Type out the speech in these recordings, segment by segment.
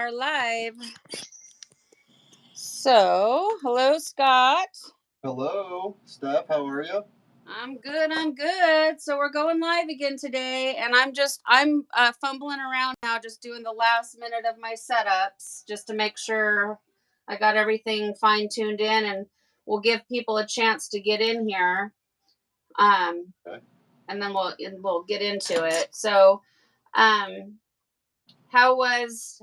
are live. So, hello, Scott. Hello, Steph. How are you? I'm good. So we're going live again today, and I'm fumbling around now, just doing the last minute of my setups, just to make sure I got everything fine tuned in, and we'll give people a chance to get in here. Okay. And then we'll get into it. So, how was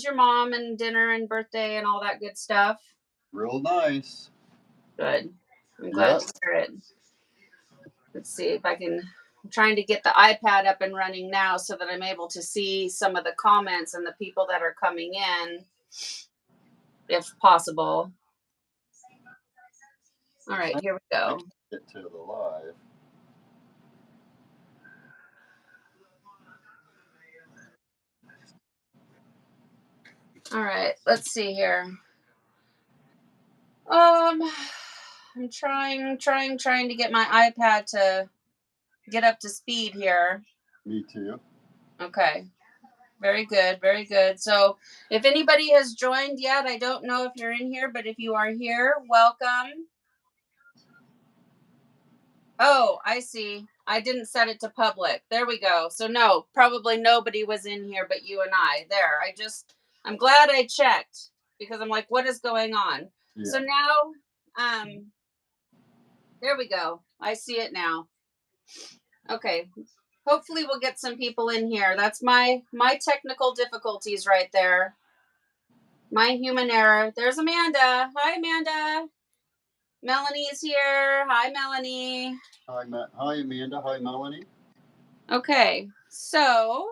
your mom and dinner and birthday and all that good stuff? Real nice. Good. I'm glad to hear it. Let's see if I can. I'm trying to get the iPad up and running now so that I'm able to see some of the comments and the people that are coming in, if possible. All right, here we go. Get to the live. All right, let's see here. I'm trying to get my iPad to get up to speed here. Me too. Okay. Very good. So if anybody has joined yet, I don't know if you're in here, but if you are here, welcome. Oh, I see. I didn't set it to public. There we go. So no, probably nobody was in here but you and I. There. I'm glad I checked because I'm like, what is going on? Yeah. So now, there we go. I see it now. Okay. Hopefully we'll get some people in here. That's my technical difficulties right there. My human error. There's Amanda. Hi, Amanda. Melanie's here. Hi, Melanie. Hi, Hi, Amanda. Hi, Melanie. Okay. So,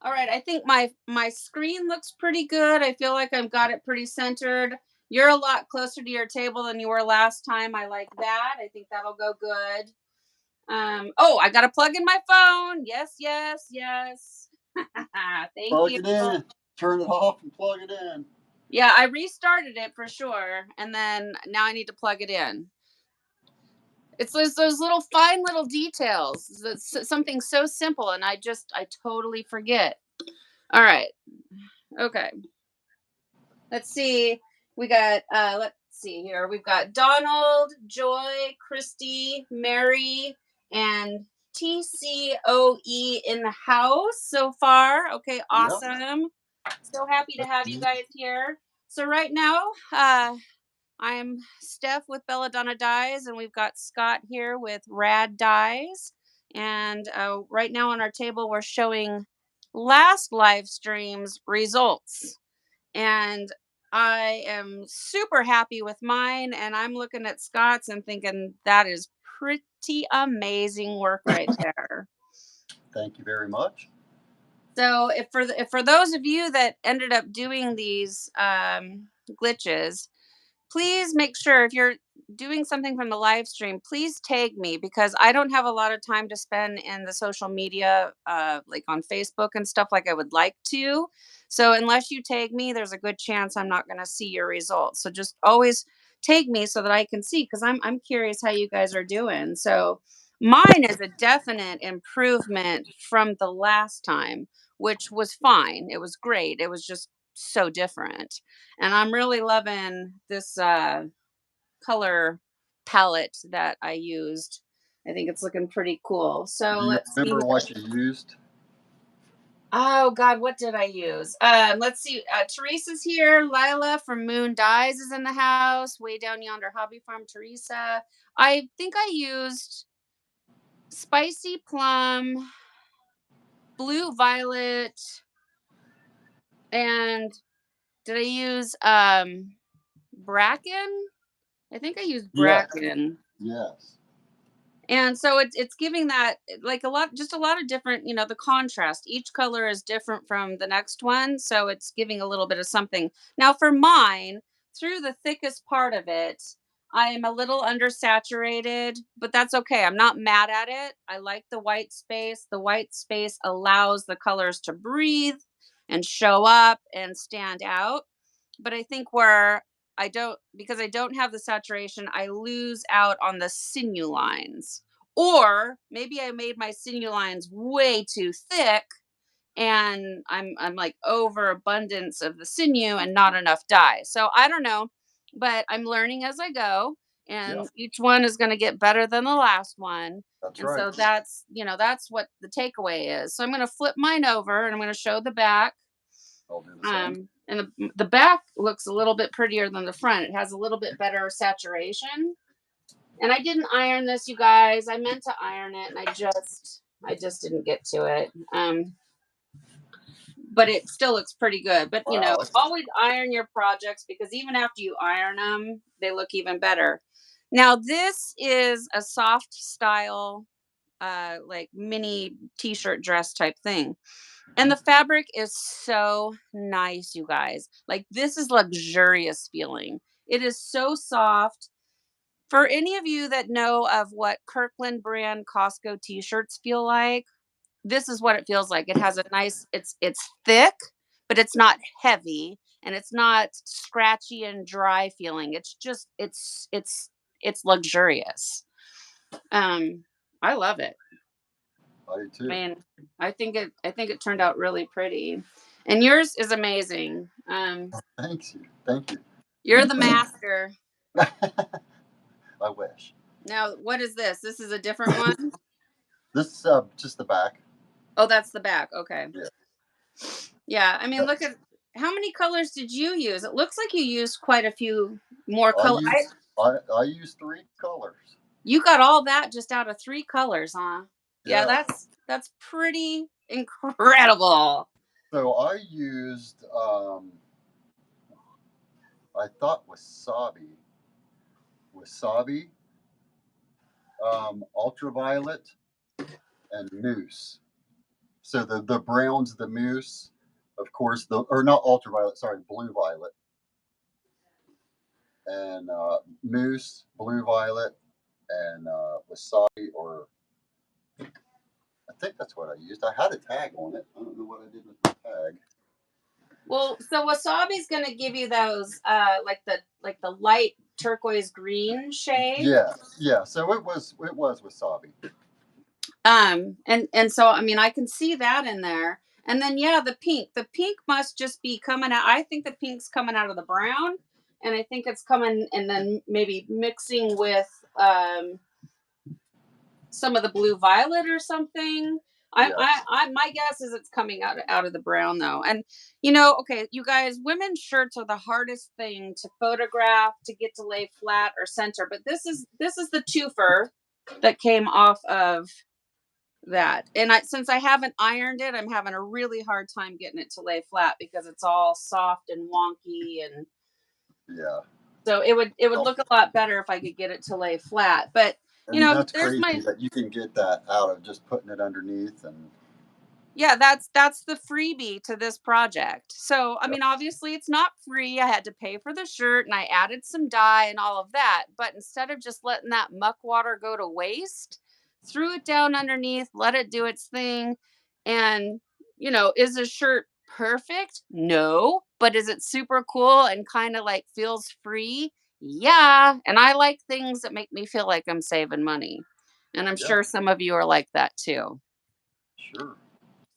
all right. I think my screen looks pretty good. I feel like I've got it pretty centered. You're a lot closer to your table than you were last time. I like that. I think that'll go good. Oh, I got to plug in my phone. Yes. Thank plug you. Plug it in. Turn it off and plug it in. Yeah, I restarted it for sure. And then now I need to plug it in. It's those little fine little details. It's something so simple. And I totally forget. All right. Okay. Let's see. We got, let's see here. We've got Donald, Joy, Christy, Mary, and TCOE in the house so far. Okay, awesome. Yep. So happy to have you guys here. So right now, I'm Steph with Belladonna Dyes, and we've got Scott here with Rad Dyes. And right now on our table, we're showing last live stream's results. And I am super happy with mine, and I'm looking at Scott's and thinking that is pretty amazing work right there. Thank you very much. So if for those of you that ended up doing these glitches, please make sure if you're doing something from the live stream, please tag me because I don't have a lot of time to spend in the social media, like on Facebook and stuff like I would like to. So unless you tag me, there's a good chance I'm not going to see your results. So just always tag me so that I can see because I'm curious how you guys are doing. So mine is a definite improvement from the last time, which was fine. It was great. It was just so different. And I'm really loving this color palette that I used. I think it's looking pretty cool. So let's remember what you used? Oh God, what did I use? Let's see. Teresa's here. Lila from Moon Dyes is in the house. Way down yonder, Hobby Farm. Teresa. I think I used Spicy Plum, Blue Violet, and did I use Bracken? I think I used Bracken. Yes. And so it's giving that like a lot of different, the contrast. Each color is different from the next one. So it's giving a little bit of something. Now for mine, through the thickest part of it, I am a little undersaturated, but that's okay. I'm not mad at it. I like the white space. The white space allows the colors to breathe and show up and stand out. But I think because I don't have the saturation, I lose out on the sinew lines. Or maybe I made my sinew lines way too thick and I'm like overabundance of the sinew and not enough dye. So I don't know, but I'm learning as I go, Yeah, and each one is going to get better than the last one. that's And right. so that's what the takeaway is. So I'm going to flip mine over and I'm going to show the back. I'll do the same. And the back looks a little bit prettier than the front. It has a little bit better saturation. And I didn't iron this, you guys. I meant to iron it, and I just didn't get to it. But it still looks pretty good. But Wow. always iron your projects, because even after you iron them, they look even better. Now this is a soft style, like mini t-shirt dress type thing. And the fabric is so nice, you guys. Like, this is luxurious feeling. It is so soft. For any of you that know of what Kirkland brand Costco t-shirts feel like, this is what it feels like. It has a nice, it's thick, but it's not heavy, and it's not scratchy and dry feeling. It's just it's luxurious. I love it. I do I too. mean, I think it turned out really pretty. And yours is amazing. Thanks you. Thank you. You're the master. I wish. Now, what is this? This is a different one? This is just the back. Oh, that's the back. Okay. Yeah. Yeah, I mean, look at how many colors did you use? It looks like you used quite a few more I color. use I use 3 colors. You got all that just out of 3 colors, huh? Yeah, Yeah. that's pretty incredible. So I used I thought wasabi, ultraviolet, and mousse. So the brown's the mousse, of course, the or not ultraviolet, sorry, blue violet, and mousse, blue violet, and wasabi, or I think that's what I used. I had a tag on it. I don't know what I did with the tag. Well, so wasabi's gonna give you those like the light turquoise green shade. Yeah, yeah. So it was wasabi. And so I mean I can see that in there. And then yeah, the pink. The pink must just be coming out. I think the pink's coming out of the brown, and I think it's coming and then maybe mixing with some of the blue violet or something. Yes. My guess is it's coming out of the brown though. And okay, you guys, women's shirts are the hardest thing to photograph, to get to lay flat or center. But this is the twofer that came off of that. And since I haven't ironed it, I'm having a really hard time getting it to lay flat because it's all soft and wonky, and Yeah. so it would Oh, look a lot better if I could get it to lay flat. But and that's there's crazy my that you can get that out of just putting it underneath and yeah, that's the freebie to this project. So, I yep, mean, obviously it's not free. I had to pay for the shirt and I added some dye and all of that. But instead of just letting that muck water go to waste, threw it down underneath, let it do its thing. And, is the shirt perfect? No. But is it super cool and kind of like feels free? Yeah. And I like things that make me feel like I'm saving money. And I'm yeah, sure some of you are like that too. sure.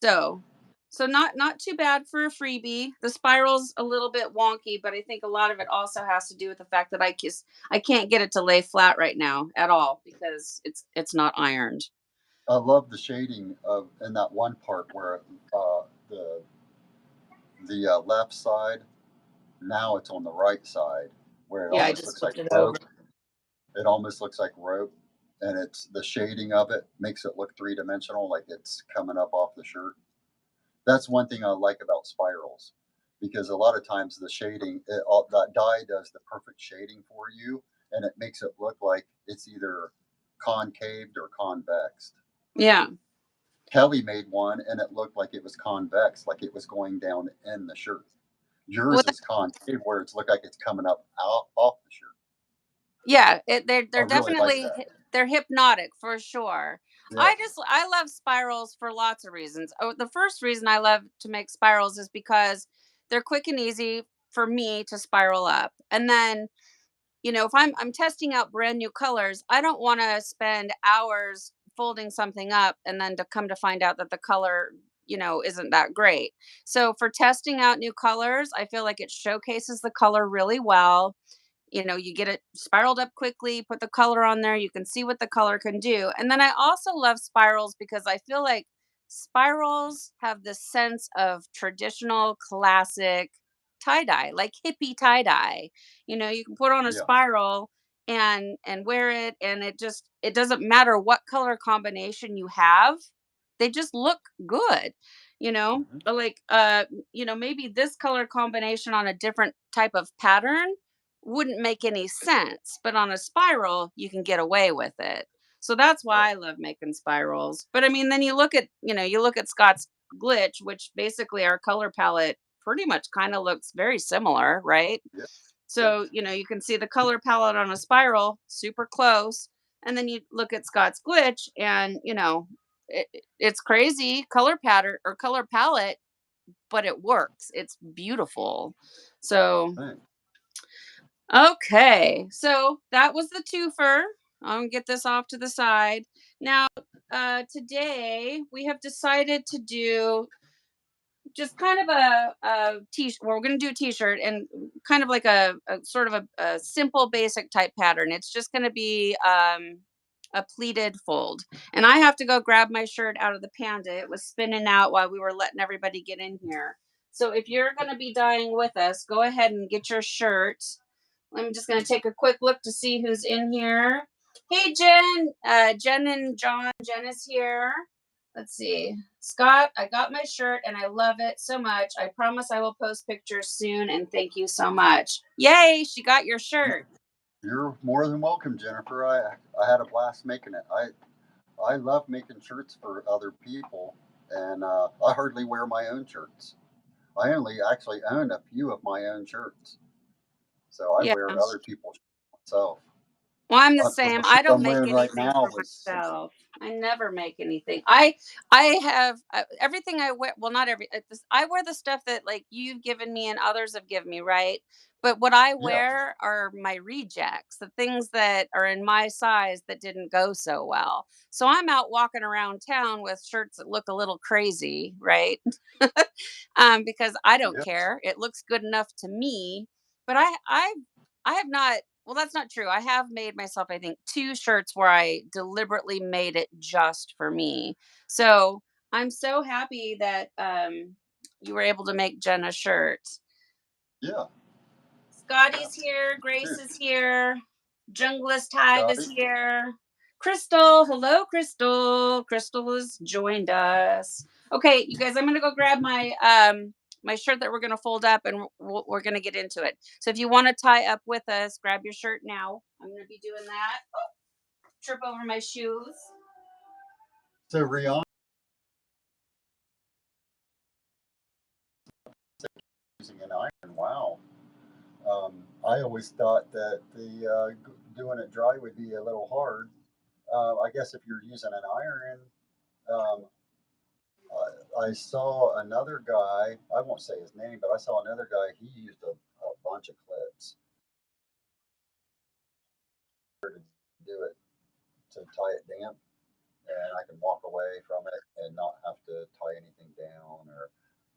So, so not too bad for a freebie. The spiral's a little bit wonky, but I think a lot of it also has to do with the fact that I can't get it to lay flat right now at all because it's not ironed. I love the shading of in that one part where the left side, now it's on the right side, where it Yeah, I almost just looks like flipped it over. rope. It almost looks like rope, and it's the shading of it makes it look 3 dimensional, like it's coming up off the shirt. That's one thing I like about spirals, because a lot of times the shading, that dye does the perfect shading for you, and it makes it look like it's either concaved or convexed. Yeah. Kelly made one, and it looked like it was convex, like it was going down in the shirt. Well, Yours is concave, where it's look like it's coming up out off the shirt. yeah, I they're really like definitely that. they're hypnotic for sure. Yeah, I love spirals for lots of reasons. Oh, the first reason I love to make spirals is because they're quick and easy for me to spiral up. And then if I'm testing out brand new colors, I don't want to spend hours folding something up and then to come to find out that the color isn't that great. So for testing out new colors, I feel like it showcases the color really well. You get it spiraled up quickly, put the color on there, you can see what the color can do. And then I also love spirals because I feel like spirals have this sense of traditional classic tie dye, like hippie tie dye. You can put on a Yeah. spiral and wear it, and it doesn't matter what color combination you have. They just look good. Hmm. Like maybe this color combination on a different type of pattern wouldn't make any sense, but on a spiral, you can get away with it. So that's Right. why I love making spirals. But I mean, then you look at Scott's glitch, which basically our color palette pretty much kind of looks very similar, right? Yeah. So, Yes. you can see the color palette on a spiral super close. And then you look at Scott's glitch and, it's crazy color pattern or color palette, but it works. It's beautiful. So, Thanks. okay, so that was the twofer. I'm gonna get this off to the side. Now, today we have decided to do just kind of a t-shirt. Well, we're gonna do a t-shirt and kind of like a sort of a simple, basic type pattern. It's just gonna be a pleated fold, and I have to go grab my shirt out of the panda. It was spinning out while we were letting everybody get in here. So if you're gonna be dyeing with us, go ahead and get your shirt. I'm just going to take a quick look to see who's in here. Hey, Jen. Jen and John. Jen is here. Let's see. Scott, I got my shirt and I love it so much. I promise I will post pictures soon and thank you so much. Yay, she got your You- shirt. You're more than welcome, Jennifer. I had a blast making it. I love making shirts for other people, and I hardly wear my own shirts. I only actually own a few of my own shirts, so I Yeah. wear other people's shirts myself. Well, I'm the The same. I shirt don't I'm make wearing right anything now for was myself. I never make anything. I have everything I wear. Well, not every. I wear the stuff that like you've given me and others have given me, right? But what I yeah, wear are my rejects, the things that are in my size that didn't go so well. So I'm out walking around town with shirts that look a little crazy, right? Because I don't yes, care. It looks good enough to me. But I have not. Well, that's not true. I have made myself, I think, two shirts where I deliberately made it just for me. So I'm so happy that you were able to make Jen a shirt. yeah, yeah. Scotty's here. Grace Dude, is here. Junglist Hive is Scotty. here. Crystal, hello, Crystal. Crystal has joined us. Okay, you guys, I'm gonna go grab my shirt that we're gonna fold up, and we're gonna get into it. So if you want to tie up with us, grab your shirt now. I'm gonna be doing that. Oh, trip over my shoes. So Rihanna using an iron. Wow. I always thought that the doing it dry would be a little hard. I guess if you're using an iron, um, I saw another guy. I won't say his name, but I saw another guy. He used a bunch of clips to do it to tie it damp, and I can walk away from it and not have to tie anything down or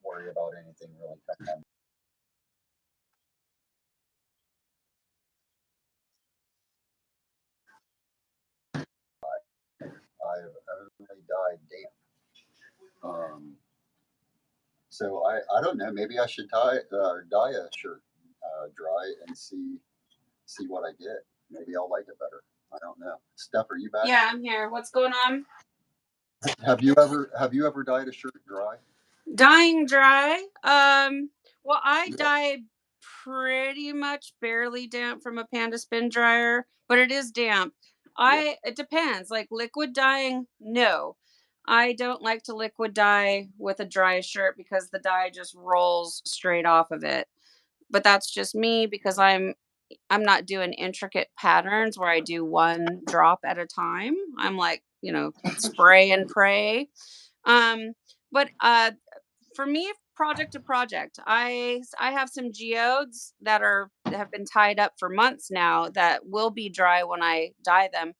worry about anything really coming on. I've only dyed damp. Um, so I don't know. Maybe I should dye a shirt dry and see what I get. Maybe I'll like it better. I don't know. Steph, are you back? Yeah, I'm here. What's going on? Have you ever dyed a shirt dry? Dyeing dry. Well, I Yeah, dye pretty much barely damp from a panda spin dryer, but it is damp. yeah, It depends. Like liquid dyeing, no. I don't like to liquid dye with a dry shirt because the dye just rolls straight off of it. But that's just me because I'm not doing intricate patterns where I do one drop at a time. I'm like, spray and pray. Um, but for me, project to project, I have some geodes that have been tied up for months now that will be dry when I dye them.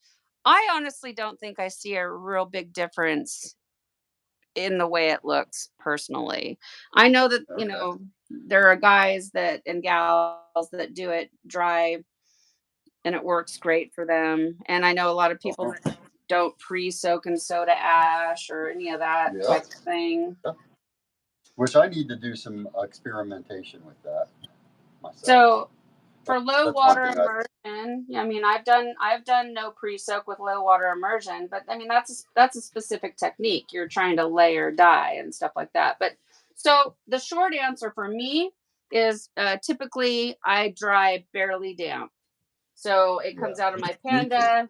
I honestly don't think I see a real big difference in the way it looks personally. I know that, Okay. there are guys that and gals that do it dry and it works great for them. And I know a lot of people Uh-huh. that don't pre-soak in soda ash or any of that Yeah. type of thing. Yeah. Which I need to do some experimentation with that myself. So for low That's one water thing I. immersion, I mean, I've done no pre-soak with low water immersion, but I mean that's a specific technique. You're trying to layer dye and stuff like that. But so the short answer for me is typically I dry barely damp. So it Yeah. comes out of my Me too. Panda,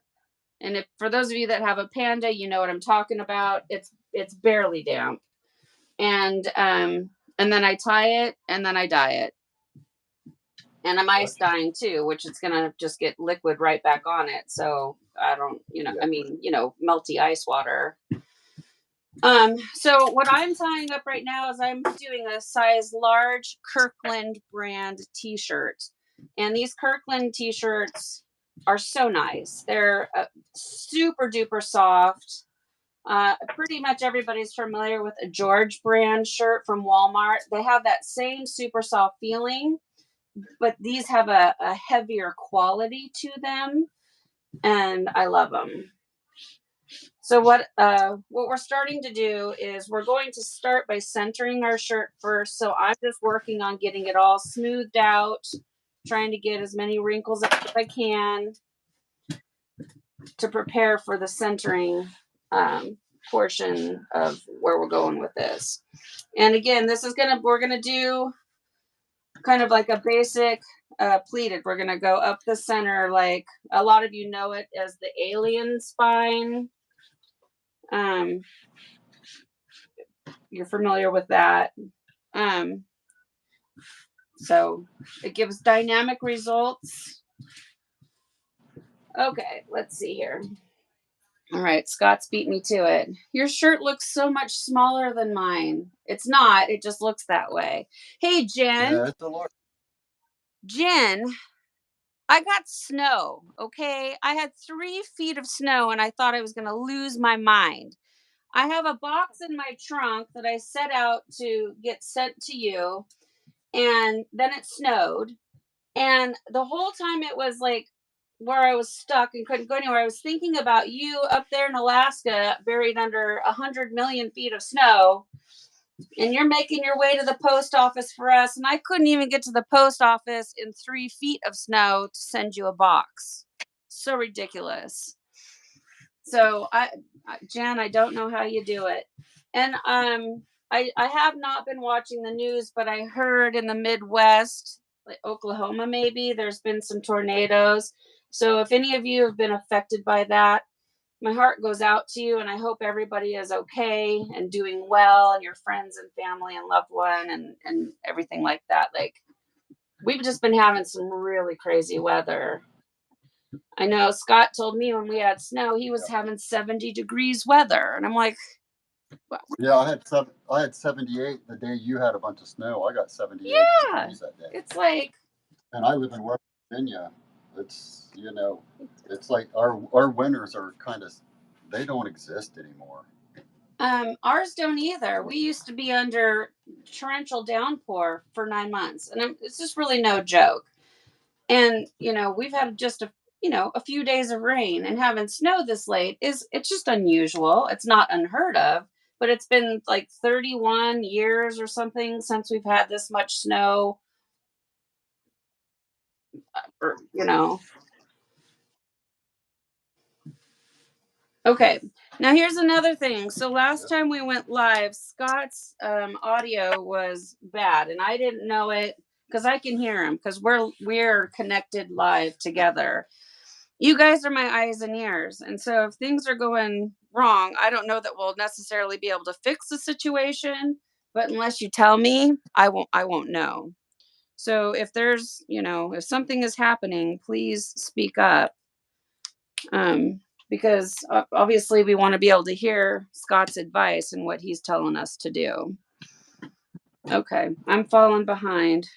and if for those of you that have a Panda, you know what I'm talking about. It's barely damp, and then I tie it, and then I dye it. And I'm ice Okay. dyeing too, which it's gonna just get liquid right back on it. So I don't, Yeah. I mean, melty ice water. So what I'm tying up right now is I'm doing a size large Kirkland brand t-shirt. And these Kirkland t-shirts are so nice. They're super duper soft. Pretty much everybody's familiar with a George brand shirt from Walmart. They have that same super soft feeling, but these have a heavier quality to them, and I love them. So what we're starting to do is we're going to start by centering our shirt first. So I'm just working on getting it all smoothed out, trying to get as many wrinkles out as I can to prepare for the centering portion of where we're going with this. And again, we're gonna do kind of like a basic pleated. We're gonna go up the center, like a lot of you know it as the alien spine. Um, you're familiar with that. Um, so it gives dynamic results. Okay, let's see here. All right, Scott's beat me to it. Your shirt looks so much smaller than mine. It's not, it just looks that way. Hey, Jen. Yeah, it's a lot. Jen, I got snow, okay? I had 3 feet of snow and I thought I was going to lose my mind. I have a box in my trunk that I set out to get sent to you, and then it snowed. And the whole time it was like where I was stuck and couldn't go anywhere, I was thinking about you up there in Alaska, buried under 100 million feet of snow, and you're making your way to the post office for us. And I couldn't even get to the post office in 3 feet of snow to send you a box. So ridiculous. So Jan, I don't know how you do it. And I have not been watching the news, but I heard in the Midwest, like Oklahoma maybe, there's been some tornadoes. So if any of you have been affected by that, my heart goes out to you, and I hope everybody is okay and doing well, and your friends and family and loved one and everything like that. Like, we've just been having some really crazy weather. I know Scott told me when we had snow, he was Yeah. having 70 degrees weather. And I'm like, well, Yeah, I had 78 the day you had a bunch of snow. I got 78 yeah, degrees that day. it's like, And I live in West Virginia. It's it's like our winters are kind of, they don't exist anymore. ours don't either. We used to be under torrential downpour for 9 months, and it's just really no joke. And we've had just a few days of rain, and having snow this late it's just unusual. It's not unheard of, but it's been like 31 years or something since we've had this much snow. Or. Okay, now here's another thing. So last Yep. time we went live, Scott's audio was bad, and I didn't know it because I can hear him because we're connected live together. You guys are my eyes and ears, and so if things are going wrong, I don't know that we'll necessarily be able to fix the situation. But unless you tell me, I won't know. So if if something is happening, please speak up. Because obviously we want to be able to hear Scott's advice and what he's telling us to do. Okay, I'm falling behind.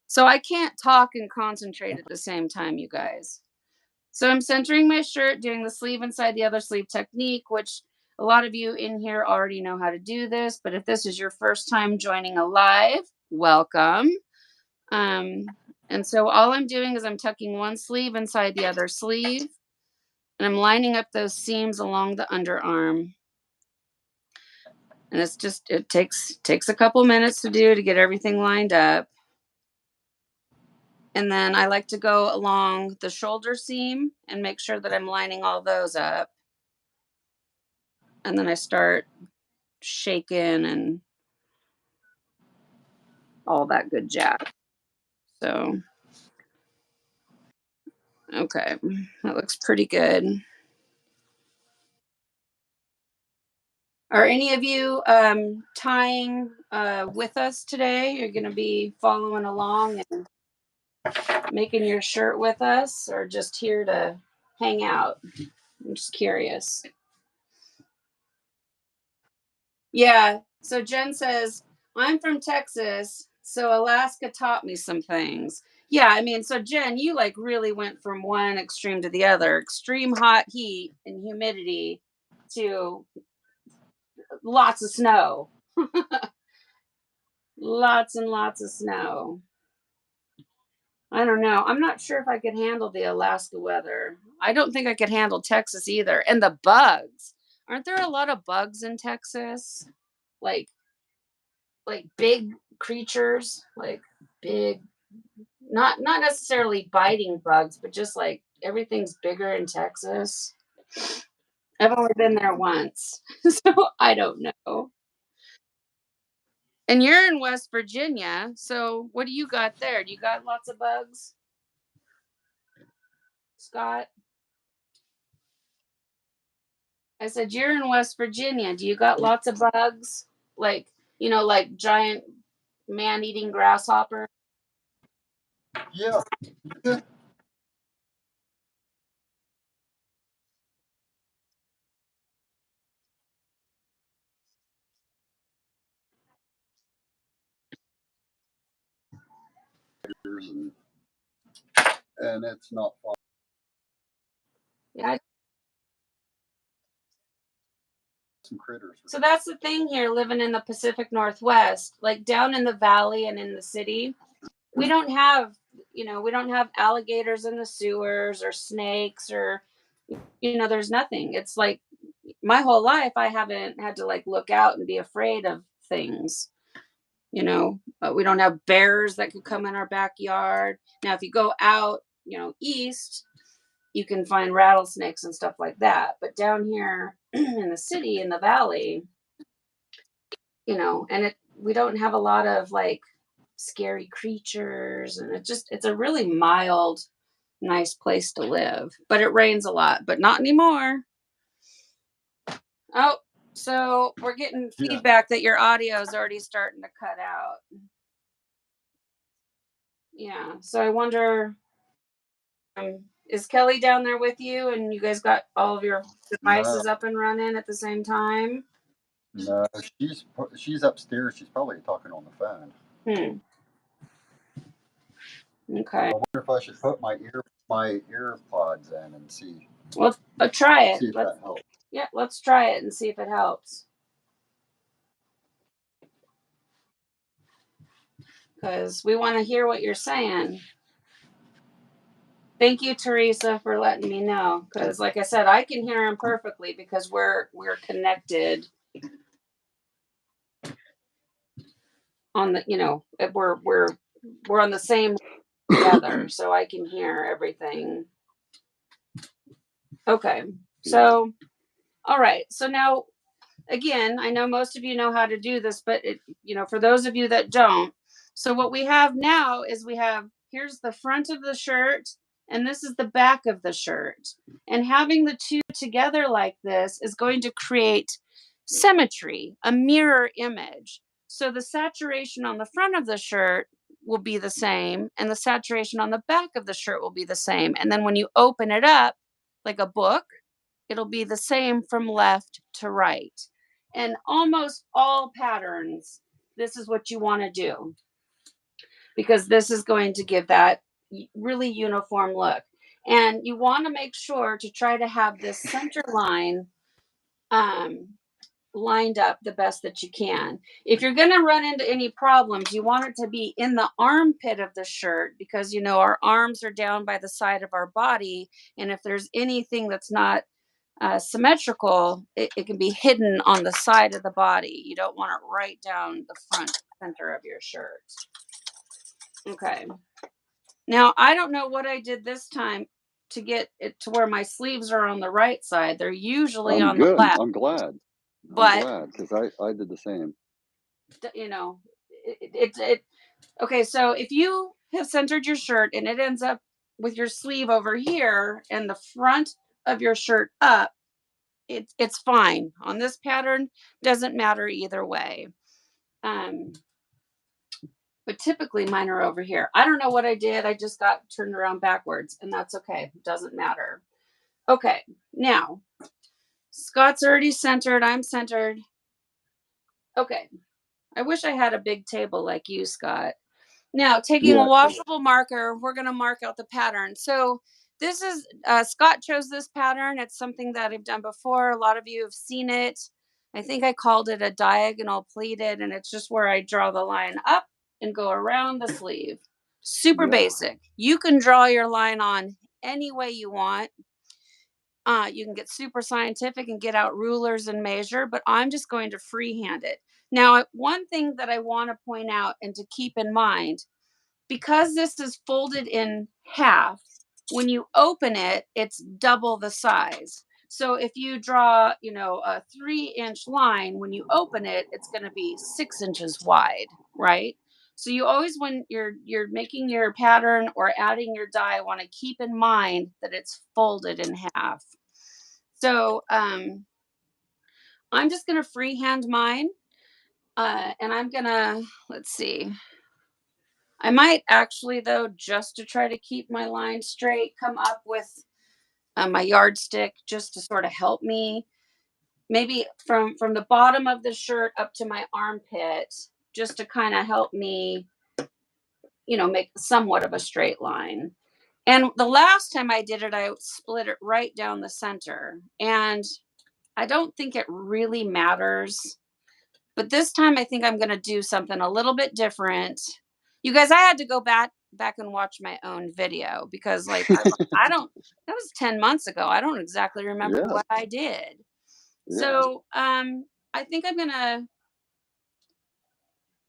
So I can't talk and concentrate at the same time, you guys. So I'm centering my shirt, doing the sleeve inside the other sleeve technique, which A lot of you in here already know how to do this, but if this is your first time joining a live, welcome. And so all I'm doing is I'm tucking one sleeve inside the other sleeve, and I'm lining up those seams along the underarm. And it's just, it takes a couple minutes to do to get everything lined up. And then I like to go along the shoulder seam and make sure that I'm lining all those up. And then I start shaking and all that good jazz. So, okay, that looks pretty good. Are any of you tying with us today? You're going to be following along and making your shirt with us, or just here to hang out? I'm just curious. Yeah. So Jen says, I'm from Texas, so Alaska taught me some things. Yeah, I mean, so Jen, you like really went from one extreme to the other, extreme hot heat and humidity to lots of snow. Lots and lots of snow. I don't know. I'm not sure if I could handle the Alaska weather. I don't think I could handle Texas either. And the bugs. Aren't there a lot of bugs in Texas? Like big creatures, like big, not necessarily biting bugs, but just like everything's bigger in Texas. I've only been there once, so I don't know. And you're in West Virginia, so what do you got there? Do you got lots of bugs, Scott? I said you're in West Virginia. Do you got lots of bugs? Like, like giant man-eating grasshopper? Yeah. and, and it's not fun. Yeah. Some critters. So that's the thing here, living in the Pacific Northwest, like down in the valley and in the city, we don't have, we don't have alligators in the sewers or snakes or, there's nothing. It's like my whole life, I haven't had to like look out and be afraid of things. We don't have bears that could come in our backyard. Now, if you go out, east, you can find rattlesnakes and stuff like that. But down here in the city, in the valley, and we don't have a lot of like scary creatures, and it's a really mild, nice place to live. But it rains a lot, but not anymore. Oh, so we're getting feedback that your audio is already starting to cut out. Yeah, so I wonder, is Kelly down there with you, and you guys got all of your devices up and running at the same time? No, she's upstairs. She's probably talking on the phone. Okay. I wonder if I should put my earpods in and see. Well, try it. See if that helps. Yeah, let's try it and see if it helps. Because we want to hear what you're saying. Thank you, Teresa, for letting me know. Because, like I said, I can hear him perfectly because we're connected on the. We're on the same together, so I can hear everything. Okay, so all right, so now again, I know most of you know how to do this, but for those of you that don't, so what we have now is here's the front of the shirt and this is the back of the shirt. And having the two together like this is going to create symmetry, a mirror image. So the saturation on the front of the shirt will be the same and the saturation on the back of the shirt will be the same. And then when you open it up like a book, it'll be the same from left to right. And almost all patterns, this is what you want to do because this is going to give that really uniform look. And you want to make sure to try to have this center line lined up the best that you can. If you're going to run into any problems, you want it to be in the armpit of the shirt, because you know our arms are down by the side of our body, and if there's anything that's not symmetrical, it can be hidden on the side of the body. You don't want it right down the front center of your shirt. Okay. Now, I don't know what I did this time to get it to where my sleeves are on the right side. They're usually I'm on the good. left, I'm glad. I'm but glad because I did the same. you know, okay. So if you have centered your shirt and it ends up with your sleeve over here and the front of your shirt up, it's fine. On this pattern, doesn't matter either way. But typically mine are over here. I don't know what I did. I just got turned around backwards, and that's okay. It doesn't matter. Okay, now Scott's already centered. I'm centered. Okay, I wish I had a big table like you, Scott. Now, taking a Yeah. washable marker, we're going to mark out the pattern. So this is, Scott chose this pattern. It's something that I've done before. A lot of you have seen it. I think I called it a diagonal pleated, and it's just where I draw the line up and go around the sleeve. Super Yeah. basic. You can draw your line on any way you want. You can get super scientific and get out rulers and measure, but I'm just going to freehand it. Now, one thing that I want to point out and to keep in mind, because this is folded in half, when you open it, it's double the size. So if you draw, a 3-inch line, when you open it, it's going to be 6 inches wide, right? So you always, when you're making your pattern or adding your die, want to keep in mind that it's folded in half. So I'm just going to freehand mine, and I'm going to, let's see. I might actually, though, just to try to keep my line straight, come up with my yardstick just to sort of help me. Maybe from the bottom of the shirt up to my armpit, just to kind of help me, make somewhat of a straight line. And the last time I did it, I split it right down the center. And I don't think it really matters. But this time I think I'm going to do something a little bit different. You guys, I had to go back and watch my own video because I don't, that was 10 months ago. I don't exactly remember Yeah. what I did. Yeah. So, I think I'm going to,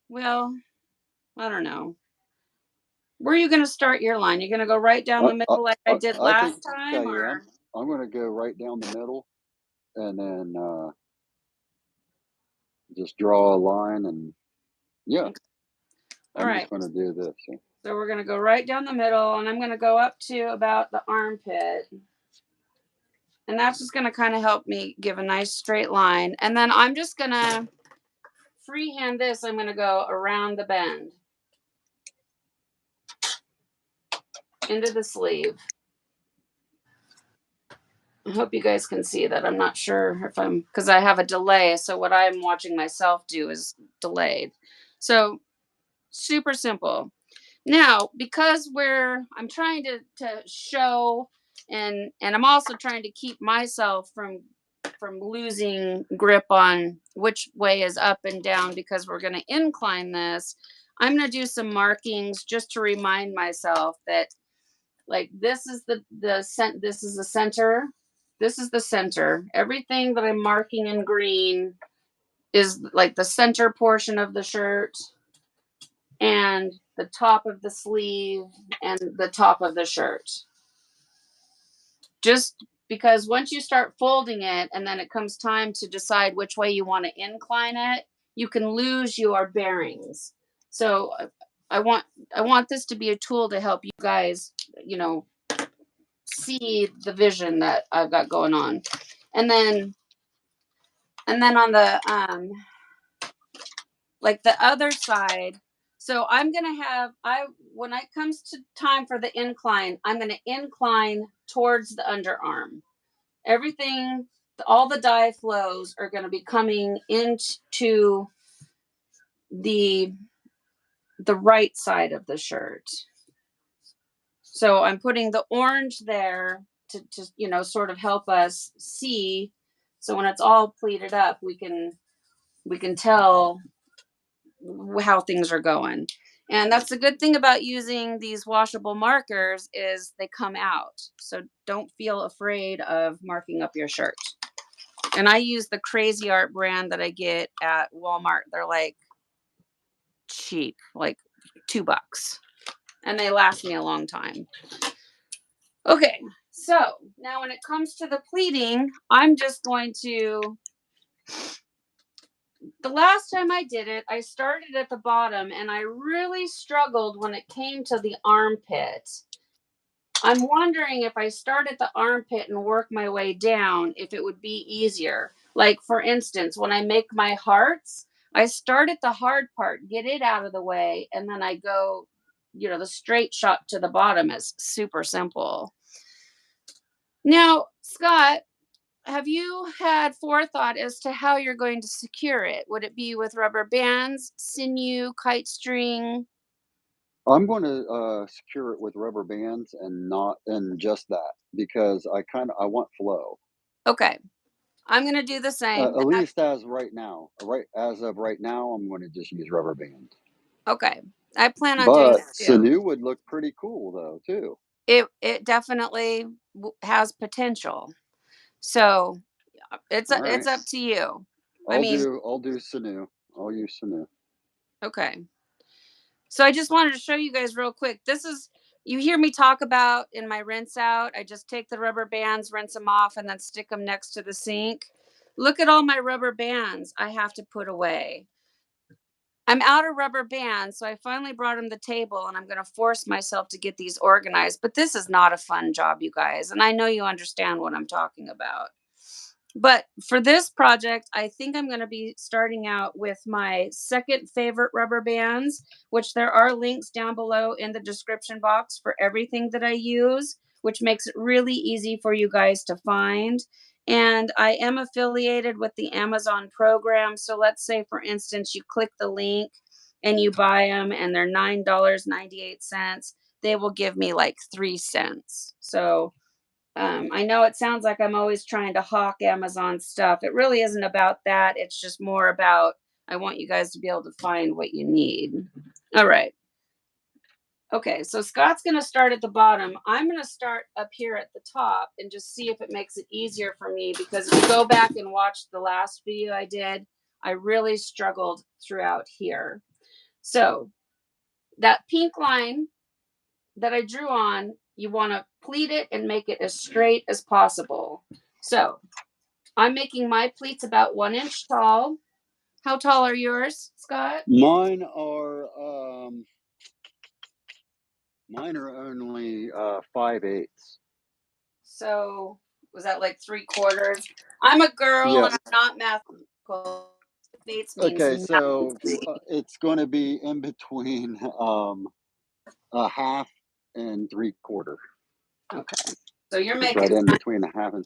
well, I don't know. Where are you going to start your line? You're going to go right down the middle like I did I think last time, I or? am. I'm going to go right down the middle and then just draw a line and yeah. Okay. All I'm right. just going to do this. So we're going to go right down the middle, and I'm going to go up to about the armpit. And that's just going to kind of help me give a nice straight line. And then I'm just going to freehand this. I'm going to go around the bend into the sleeve. I hope you guys can see that. I'm not sure if because I have a delay. So what I'm watching myself do is delayed. So super simple. Now, because I'm trying to show, and I'm also trying to keep myself from losing grip on which way is up and down, because we're going to incline this. I'm going to do some markings just to remind myself that, like, this is this is the center. This is the center. Everything that I'm marking in green is like the center portion of the shirt, and the top of the sleeve, and the top of the shirt. Just because once you start folding it and then it comes time to decide which way you want to incline it, you can lose your bearings. So I want this to be a tool to help you guys, see the vision that I've got going on. And then on the like the other side, so I'm going to have, when it comes to time for the incline, I'm going to incline towards the underarm. Everything, all the die flows are going to be coming into the right side of the shirt. So I'm putting the orange there to sort of help us see. So when it's all pleated up, we can tell how things are going. And that's the good thing about using these washable markers is they come out. So don't feel afraid of marking up your shirt. And I use the Crazy Art brand that I get at Walmart. They're like cheap, like $2. And they last me a long time. Okay, so now when it comes to the pleating, I'm just going to, the last time I did it, I started at the bottom and I really struggled when it came to the armpit. I'm wondering if I start at the armpit and work my way down, if it would be easier. Like, for instance, when I make my hearts, I start at the hard part, get it out of the way, and then I go, the straight shot to the bottom is super simple. Now, Scott, have you had forethought as to how you're going to secure it? Would it be with rubber bands, sinew, kite string? I'm going to secure it with rubber bands and just that because I want flow. Okay, I'm going to do the same. At least as right now, as of right now, I'm going to just use rubber bands. Okay, I plan on doing But that too. sinew would look pretty cool though too. It definitely has potential. So it's All right. it's up to you. I I'll mean, do sinew. I'll use sinew. okay. So I just wanted to show you guys real quick. This is, you hear me talk about in my rinse out. I just take the rubber bands, rinse them off, and then stick them next to the sink. Look at all my rubber bands I have to put away. I'm out of rubber bands, so I finally brought them to the table, and I'm going to force myself to get these organized. But this is not a fun job, you guys, and I know you understand what I'm talking about. But for this project, I think I'm going to be starting out with my second favorite rubber bands, which there are links down below in the description box for everything that I use, which makes it really easy for you guys to find. And I am affiliated with the Amazon program. So let's say, for instance, you click the link and you buy them and they're $9.98. They will give me like 3 cents. So I know it sounds like I'm always trying to hawk Amazon stuff. It really isn't about that. It's just more about I want you guys to be able to find what you need. All right. Okay, so Scott's going to start at the bottom. I'm going to start up here at the top and just see if it makes it easier for me, because if you go back and watch the last video I did, I really struggled throughout here. So that pink line that I drew on, you want to pleat it and make it as straight as possible. So I'm making my pleats about 1 inch tall. How tall are yours, Scott? Mine are only 5/8. So was that like 3/4? I'm a girl Yeah. and I'm not mathematical. 5/8 means Okay, nothing so to me. it's going to be in between a half and 3/4. Okay. So you're It's making right in between a half and.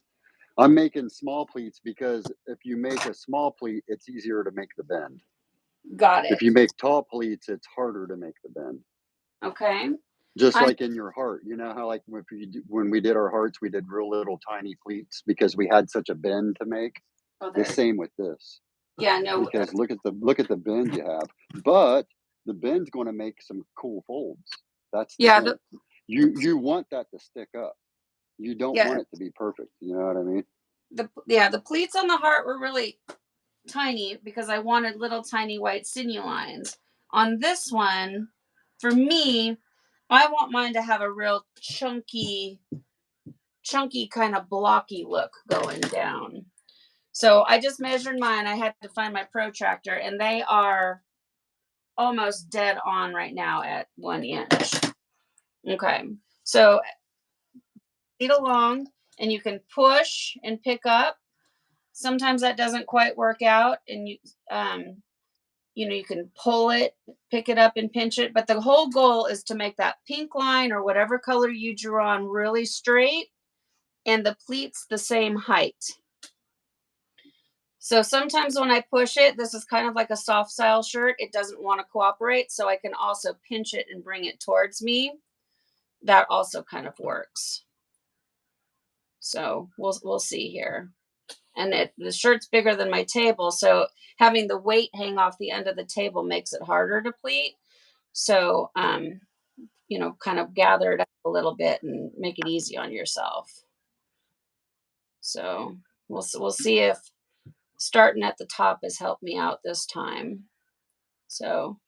I'm making small pleats because if you make a small pleat, it's easier to make the bend. got it. If you make tall pleats, it's harder to make the bend. Okay. Just like in your heart, you know how like when we did our hearts, we did real little tiny pleats because we had such a bend to make. The same with this. Yeah, no. Because look at the bend you have, but the bend's going to make some cool folds. That's the Yeah, thing. You want that to stick up. You don't yeah, want it to be perfect. You know what I mean? the pleats on the heart were really tiny because I wanted little tiny white sinew lines. On this one, for me, I want mine to have a real chunky kind of blocky look going down. So I just measured mine. I had to find my protractor, and they are almost dead on right now at 1 inch. Okay, so feet along, and you can push and pick up. Sometimes that doesn't quite work out, and you can pull it, pick it up, and pinch it. But the whole goal is to make that pink line or whatever color you drew on really straight, and the pleats the same height. So sometimes when I push it, this is kind of like a soft style shirt. It doesn't want to cooperate, so I can also pinch it and bring it towards me. That also kind of works. So we'll see here. and the shirt's bigger than my table, so having the weight hang off the end of the table makes it harder to pleat. So, kind of gather it up a little bit and make it easy on yourself. So we'll see if starting at the top has helped me out this time. So,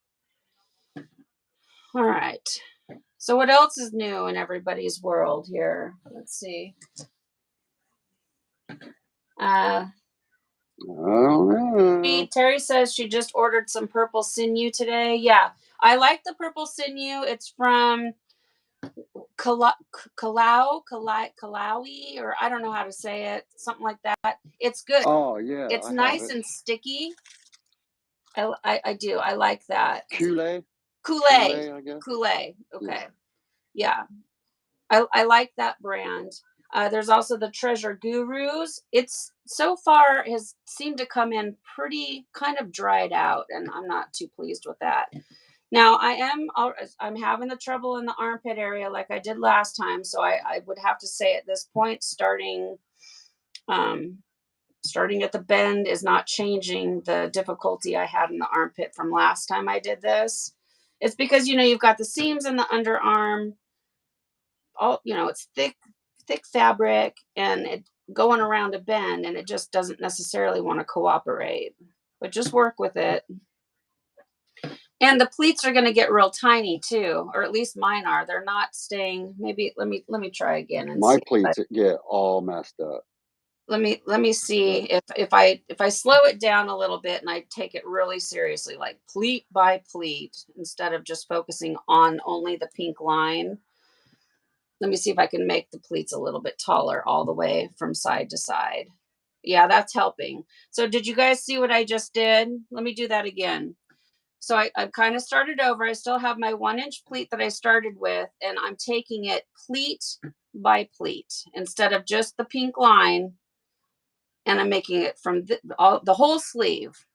all right. So what else is new in everybody's world here? Let's see. I don't know. Terry says she just ordered some purple sinew today. Yeah, I like the purple sinew. It's from Kalawi, or I don't know how to say it, something like that. It's good. Oh yeah, It's I nice have it. and sticky. I do. I like that. Kool-Aid. Kool-Aid. I guess. Kool-Aid. Okay. Yeah. I like that brand. There's also the Treasure Gurus. It's so far has seemed to come in pretty kind of dried out, and I'm not too pleased with that. Now I'm having the trouble in the armpit area like I did last time, so I would have to say at this point, starting at the bend is not changing the difficulty I had in the armpit from last time I did this. It's because you've got the seams in the underarm, all it's thick fabric, and it going around a bend, and it just doesn't necessarily want to cooperate. But just work with it. And the pleats are going to get real tiny too, or at least mine are. They're not staying. Maybe let me try again and My see. pleats get all messed up. Let me see if I slow it down a little bit and I take it really seriously, like pleat by pleat, instead of just focusing on only the pink line. Let me see if I can make the pleats a little bit taller all the way from side to side. Yeah, that's helping. So did you guys see what I just did? Let me do that again. So I kind of started over. I still have my 1-inch pleat that I started with, and I'm taking it pleat by pleat instead of just the pink line. And I'm making it from the whole sleeve,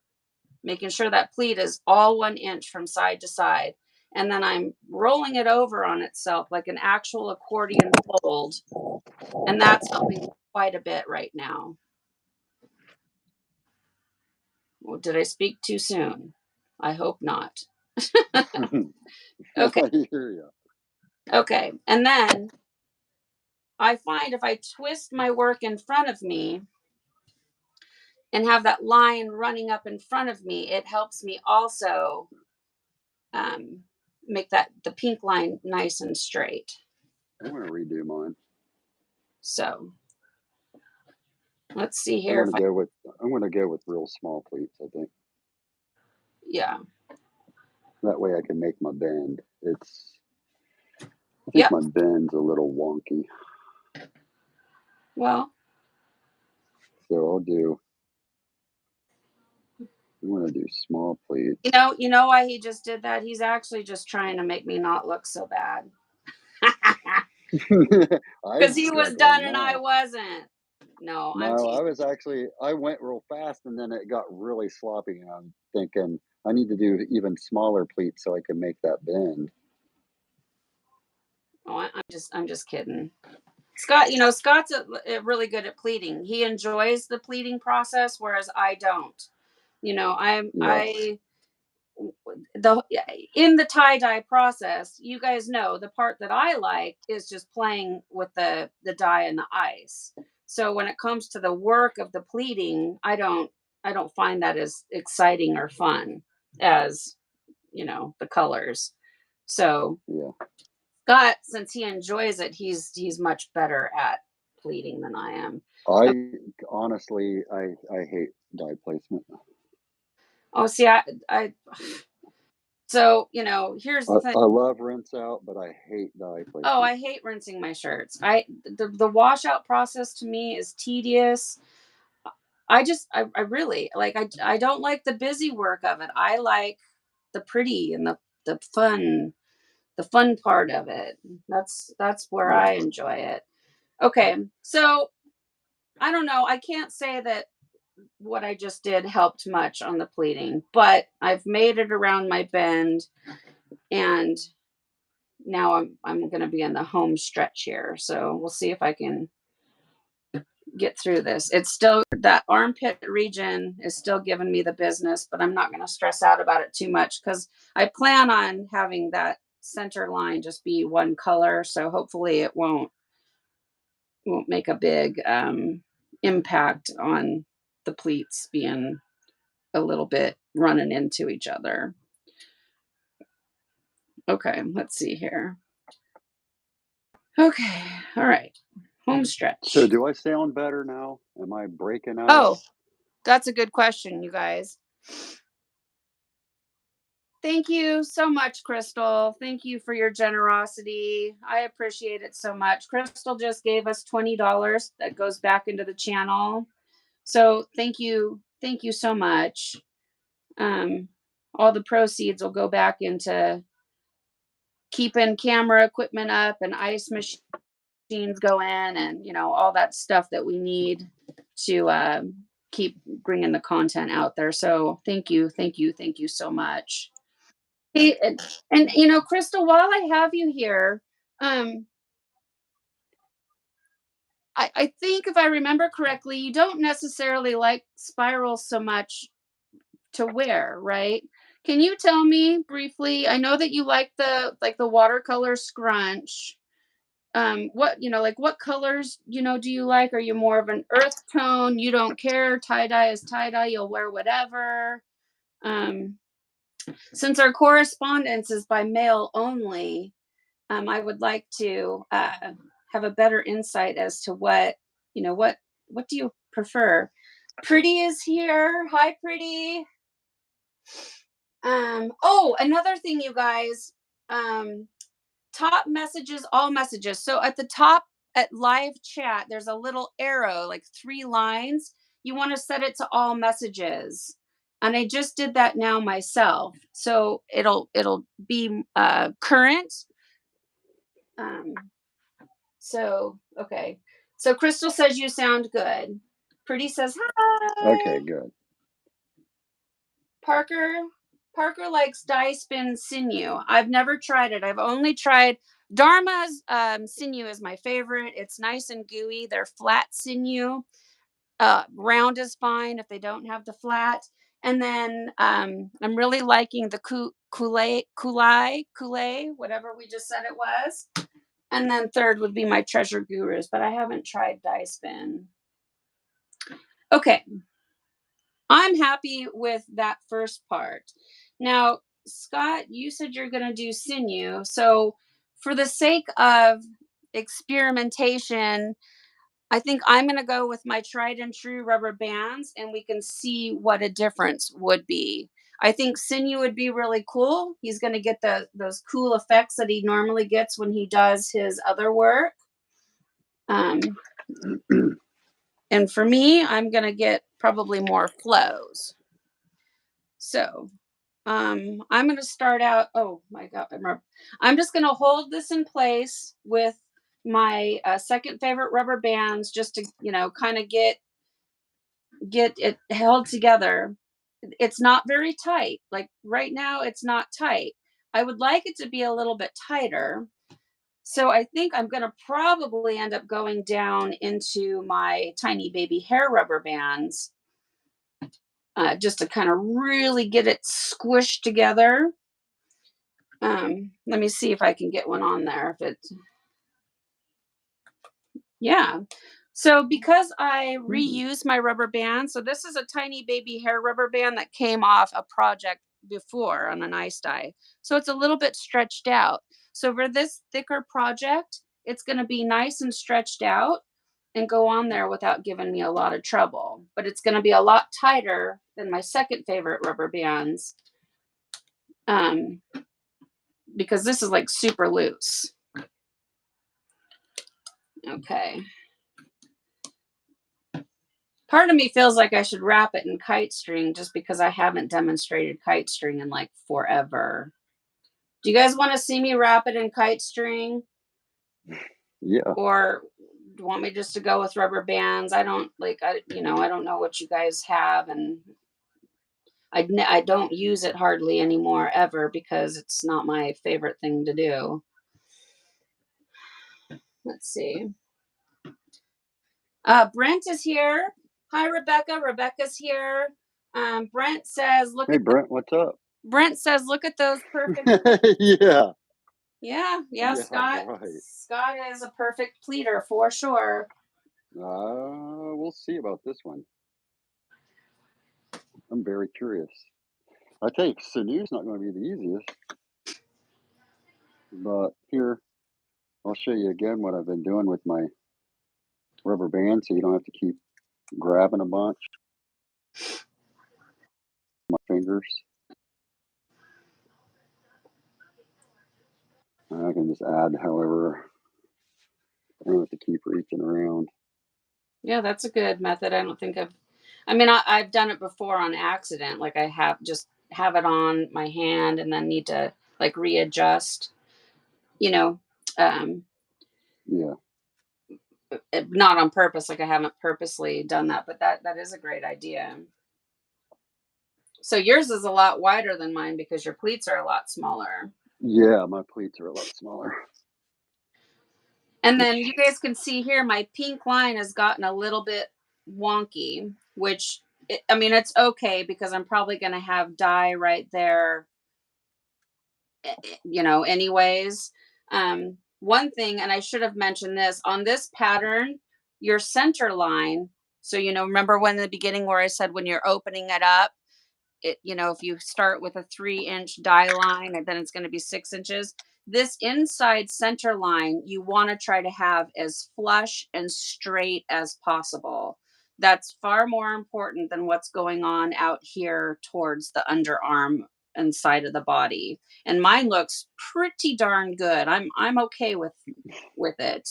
making sure that pleat is all 1 inch from side to side. And then I'm rolling it over on itself like an actual accordion fold. And that's helping quite a bit right now. Well, did I speak too soon? I hope not. Okay. I hear you. Okay. And then I find if I twist my work in front of me and have that line running up in front of me, it helps me also make the pink line nice and straight. I'm gonna redo mine. So let's see I'm here. gonna go with real small pleats, I think. Yeah. That way I can make my bend. I think my bend's a little wonky. Well, so I'm gonna do small pleats. You know why he just did that? He's actually just trying to make me not look so bad. Because he was done and I wasn't. No, I went real fast and then it got really sloppy, and I'm thinking I need to do even smaller pleats so I can make that bend. Oh, I'm just kidding. Scott, Scott's really good at pleating. He enjoys the pleating process, whereas I don't. In the tie-dye process, you guys know the part that I like is just playing with the dye and the ice. So when it comes to the work of the pleating, I don't find that as exciting or fun as the colors. So yeah, Scott, since he enjoys it, he's much better at pleating than I am. Honestly, I hate dye placement. Oh, see, so here's the thing. I love rinse out, but I hate dye placement. Oh, I hate rinsing my shirts. The washout process to me is tedious. I really like. I don't like the busy work of it. I like the pretty and the fun part of it. That's where I enjoy it. Okay, so I don't know. I can't say that what I just did helped much on the pleating, but I've made it around my bend, and now I'm going to be in the home stretch here. So we'll see if I can get through this. It's still, that armpit region is still giving me the business, but I'm not going to stress out about it too much because I plan on having that center line just be one color. So hopefully it won't make a big impact on the pleats being a little bit running into each other. Okay, let's see here. Okay, all right. Home stretch. So do I sound better now? Am I breaking up? Oh, that's a good question, you guys. Thank you so much, Crystal. Thank you for your generosity. I appreciate it so much. Crystal just gave us $20 that goes back into the channel. So thank you. Thank you so much. All the proceeds will go back into keeping camera equipment up and ice machines going and, you know, all that stuff that we need to keep bringing the content out there. So thank you. Thank you. Thank you so much. Hey, and you know, Crystal, while I have you here, I think if I remember correctly, you don't necessarily like spirals so much to wear, right? Can you tell me briefly? I know that you like the watercolor scrunch. What, you know, like what colors, you know, do you like? Are you more of an earth tone? You don't care. Tie-dye is tie-dye. You'll wear whatever. Since our correspondence is by mail only, I would like to have a better insight as to what, you know, what do you prefer? Pretty is here. Hi, Pretty. Oh, another thing, you guys, top messages, all messages. So at the top at live chat, there's a little arrow, like 3 lines. You want to set it to all messages. And I just did that now myself. So it'll be current. So, okay. So Crystal says you sound good. Pretty says hi. Okay, good. Parker likes dye spin sinew. I've never tried it. I've only tried Dharma's sinew is my favorite. It's nice and gooey. They're flat sinew. Round is fine if they don't have the flat. And then I'm really liking the Kulai, whatever we just said it was. And then third would be my Treasure Gurus, but I haven't tried dye spin. Okay. I'm happy with that first part. Now, Scott, you said you're going to do sinew. So for the sake of experimentation, I think I'm going to go with my tried and true rubber bands and we can see what a difference would be. I think sinew would be really cool. He's going to get those cool effects that he normally gets when he does his other work. And for me, I'm going to get probably more flows. So I'm going to start out. Oh my God. I'm just going to hold this in place with my second favorite rubber bands just to, you know, kind of get it held together. It's not very tight. Like right now, it's not tight. I would like it to be a little bit tighter. So I think I'm going to probably end up going down into my tiny baby hair rubber bands just to kind of really get it squished together. Let me see if I can get one on there. Yeah. So because I reuse my rubber band, so this is a tiny baby hair rubber band that came off a project before on an ice dye. So it's a little bit stretched out. So for this thicker project, it's going to be nice and stretched out and go on there without giving me a lot of trouble. But it's going to be a lot tighter than my second favorite rubber bands because this is like super loose. Okay. Part of me feels like I should wrap it in kite string just because I haven't demonstrated kite string in like forever. Do you guys want to see me wrap it in kite string? Yeah. Or do you want me just to go with rubber bands? I don't know what you guys have, and I don't use it hardly anymore ever because it's not my favorite thing to do. Let's see. Brent is here. Hi, Rebecca. Rebecca's here. Brent says, look Hey, at Brent, what's up? Brent says, look at those perfect. Yeah. Yeah, Scott. Right. Scott is a perfect pleater for sure. We'll see about this one. I'm very curious. I tell you, Sinu's not going to be the easiest. But here, I'll show you again what I've been doing with my rubber band so you don't have to keep grabbing a bunch. My fingers. I can just add however. I don't have to keep reaching around. Yeah, that's a good method. I don't think I've done it before on accident. Like I have it on my hand and then need to like readjust, you know, um, Yeah. not on purpose. Like I haven't purposely done that, but that is a great idea. So yours is a lot wider than mine because your pleats are a lot smaller. Yeah, my pleats are a lot smaller. And then you guys can see here, my pink line has gotten a little bit wonky, which, it's okay because I'm probably going to have dye right there, anyways. One thing, and I should have mentioned this, on this pattern, your center line, so, remember when in the beginning where I said when you're opening it up, if you start with a 3-inch dye line and then it's going to be 6 inches, this inside center line, you want to try to have as flush and straight as possible. That's far more important than what's going on out here towards the underarm and side of the body. And mine looks pretty darn good. I'm okay with it.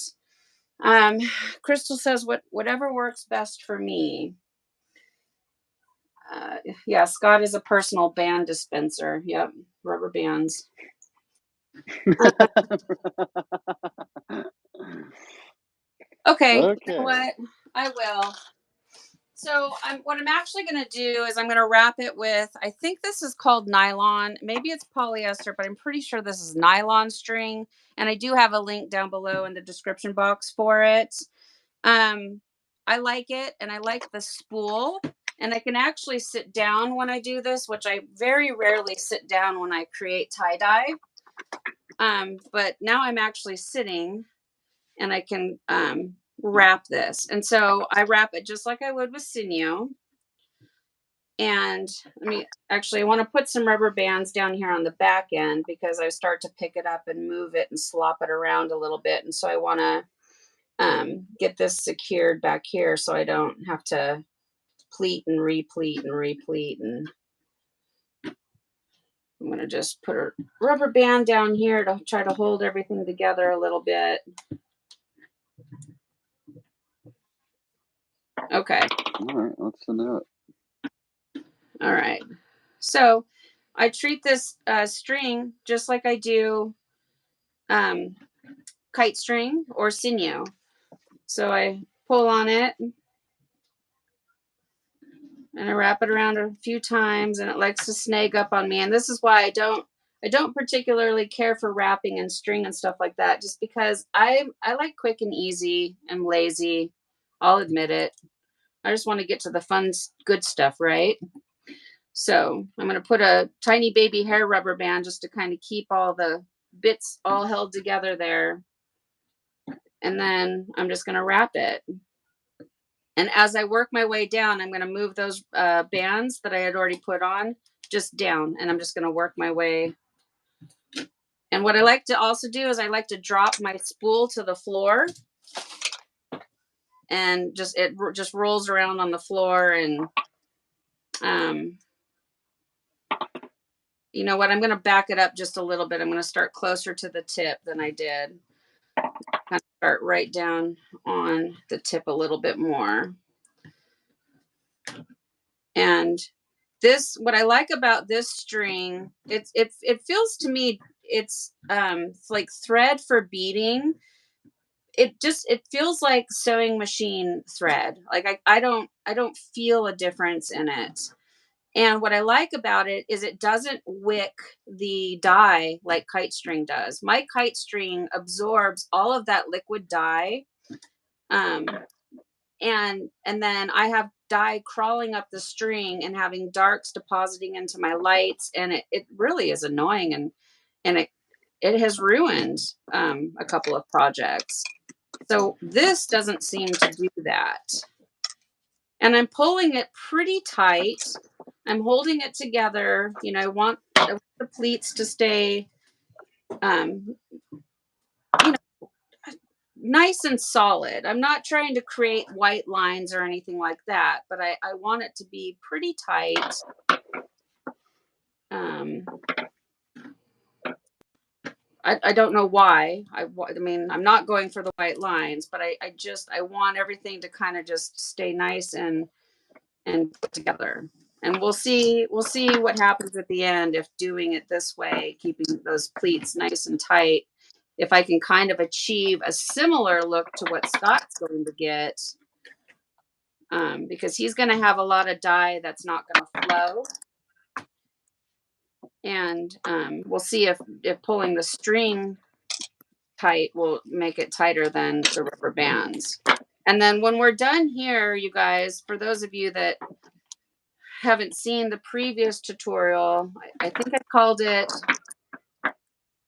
Crystal says whatever works best for me. Yeah, Scott is a personal band dispenser. Yep, rubber bands. Okay, you know what? I will. So what I'm actually going to do is I'm going to wrap it with, I think this is called nylon. Maybe it's polyester, but I'm pretty sure this is nylon string. And I do have a link down below in the description box for it. I like it, and I like the spool. And I can actually sit down when I do this, which I very rarely sit down when I create tie-dye. But now I'm actually sitting, and I can wrap this. And so I wrap it just like I would with sinew. And I want to put some rubber bands down here on the back end because I start to pick it up and move it and slop it around a little bit. And so I want to get this secured back here so I don't have to pleat and repleat and repleat. And I'm going to just put a rubber band down here to try to hold everything together a little bit. Okay. All right, let's send it. All right. So I treat this string just like I do kite string or sinew. So I pull on it and I wrap it around a few times, and it likes to snag up on me. And this is why I don't particularly care for wrapping and string and stuff like that, just because I like quick and easy and lazy. I'll admit it. I just want to get to the fun, good stuff, right? So I'm going to put a tiny baby hair rubber band just to kind of keep all the bits all held together there. And then I'm just going to wrap it. And as I work my way down, I'm going to move those bands that I had already put on just down. And I'm just going to work my way. And what I like to also do is I like to drop my spool to the floor. And it just rolls around on the floor. And you know what? I'm going to back it up just a little bit. I'm going to start closer to the tip than I did. Kind of start right down on the tip a little bit more. And this, what I like about this string, it feels to me, it's like thread for beading. It feels like sewing machine thread. Like I don't feel a difference in it. And what I like about it is it doesn't wick the dye like kite string does. My kite string absorbs all of that liquid dye and then I have dye crawling up the string and having darks depositing into my lights, and it really is annoying, and it has ruined a couple of projects. So this doesn't seem to do that. And I'm pulling it pretty tight. I'm holding it together. You know, I want the pleats to stay you know, nice and solid. I'm not trying to create white lines or anything like that, but I want it to be pretty tight. I don't know why. I mean, I'm not going for the white lines, but I want everything to kind of just stay nice and put together. And we'll see what happens at the end if doing it this way, keeping those pleats nice and tight, if I can kind of achieve a similar look to what Scott's going to get, because he's going to have a lot of dye that's not going to flow. And we'll see if pulling the string tight will make it tighter than the rubber bands. And then when we're done here, you guys, for those of you that haven't seen the previous tutorial, I think I called it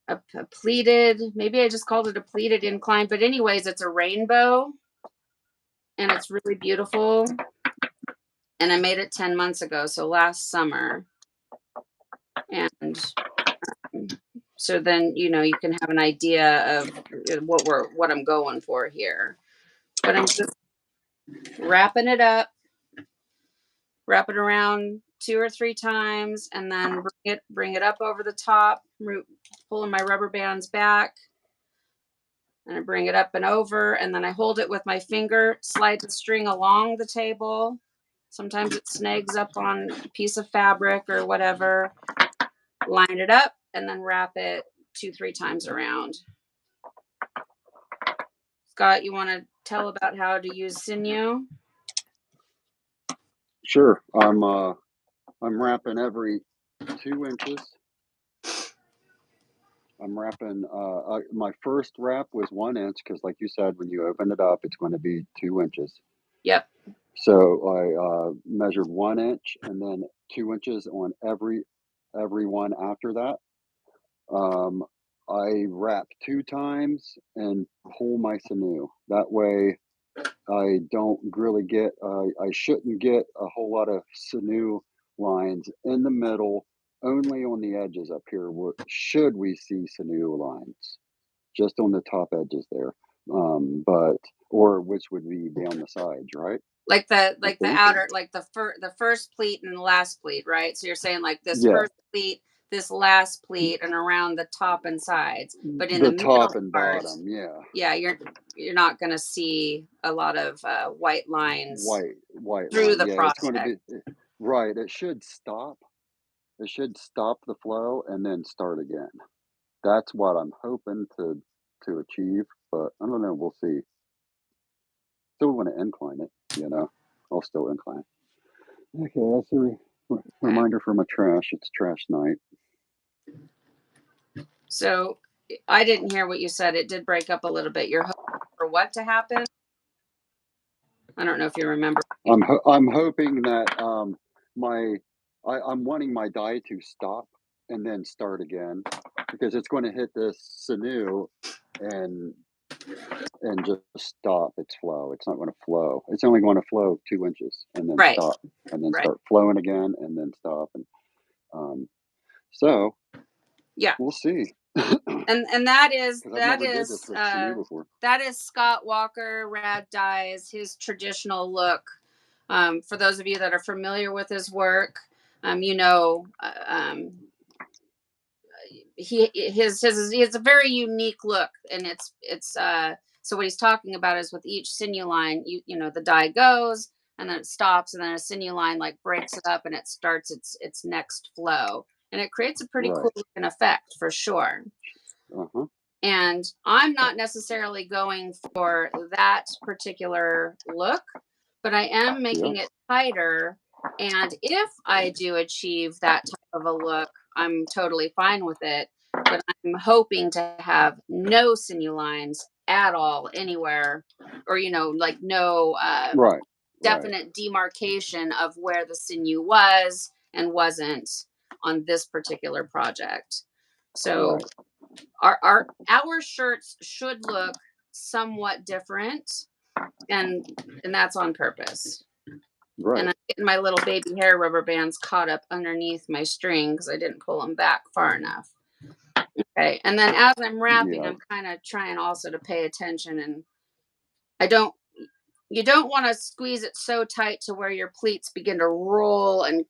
a pleated, maybe I just called it a pleated incline, but anyways, it's a rainbow and it's really beautiful. And I made it 10 months ago, so last summer. And so then, you know, you can have an idea of what I'm going for here. But I'm just wrapping it up, wrap it around 2 or 3 times, and then bring it up over the top, pulling my rubber bands back, and I bring it up and over, and then I hold it with my finger, slide the string along the table. Sometimes it snags up on a piece of fabric or whatever. Line it up and then wrap it 2-3 times around. Scott, you want to tell about how to use sinew? Sure. I'm wrapping every 2 inches. I'm wrapping, my first wrap was 1 inch because, like you said, when you open it up, it's going to be 2 inches. Yep. So I measured 1 inch and then 2 inches on every one after that. I wrap 2 times and pull my sinew. That way, I don't really get. I shouldn't get a whole lot of sinew lines in the middle. Only on the edges up here should we see sinew lines, just on the top edges there. Or which would be down the sides, right? Like the outer, like the first pleat and the last pleat, right? So you're saying like this first pleat, this last pleat, and around the top and sides, but in the top middle and part, bottom, yeah, you're not going to see a lot of white lines white through line. the Yeah, project. it's going to be right. It should stop. It should stop the flow and then start again. That's what I'm hoping to achieve, but I don't know. We'll see. Still want to incline it, you know. I'll still incline. Okay, that's a reminder for my trash. It's trash night. So I didn't hear what you said. It did break up a little bit. You're hoping for what to happen? I don't know if you remember. I'm hoping that I'm wanting my dye to stop and then start again, because it's going to hit this sinew and just stop its flow. It's not going to flow. It's only going to flow 2 inches and then stop and then start flowing again and then stop. And so yeah, we'll see. and that is Scott Walker Rad Dyes, his traditional look. For those of you that are familiar with his work, you know, he has a very unique look, and it's so what he's talking about is with each sinew line, you know, the dye goes and then it stops, and then a sinew line like breaks it up and it starts its next flow, and it creates a pretty cool looking effect for sure. And I'm not necessarily going for that particular look, but I am making it tighter. And if I do achieve that type of a look, I'm totally fine with it. But I'm hoping to have no sinew lines at all anywhere, or, you know, like no Right. definite demarcation of where the sinew was and wasn't on this particular project. So our shirts should look somewhat different, and that's on purpose. Right. And I'm getting my little baby hair rubber bands caught up underneath my string because I didn't pull them back far enough. Okay, and then as I'm wrapping, Yeah. I'm kind of trying also to pay attention, and you don't want to squeeze it so tight to where your pleats begin to roll and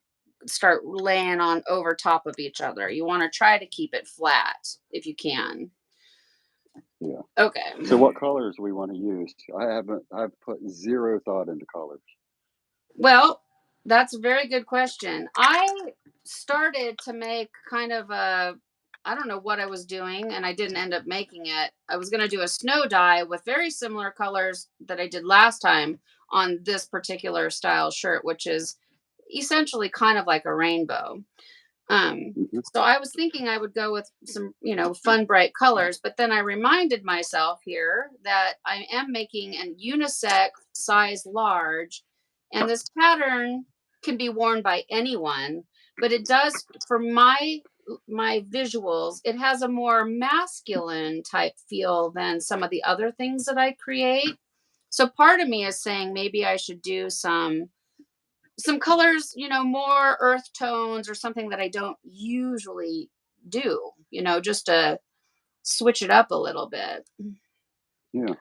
start laying on over top of each other. You want to try to keep it flat if you can. Yeah. Okay. So what colors we want to use? I've put zero thought into colors. Well, that's a very good question. I started to make kind of I don't know what I was doing, and I didn't end up making it. I was going to do a snow dye with very similar colors that I did last time on this particular style shirt, which is essentially kind of like a rainbow. So I was thinking I would go with some, you know, fun, bright colors, but then I reminded myself here that I am making an unisex size large, and this pattern can be worn by anyone, but it does, for my visuals, it has a more masculine type feel than some of the other things that I create. So part of me is saying maybe I should do some colors, you know, more earth tones or something that I don't usually do, you know, just to switch it up a little bit. Yeah.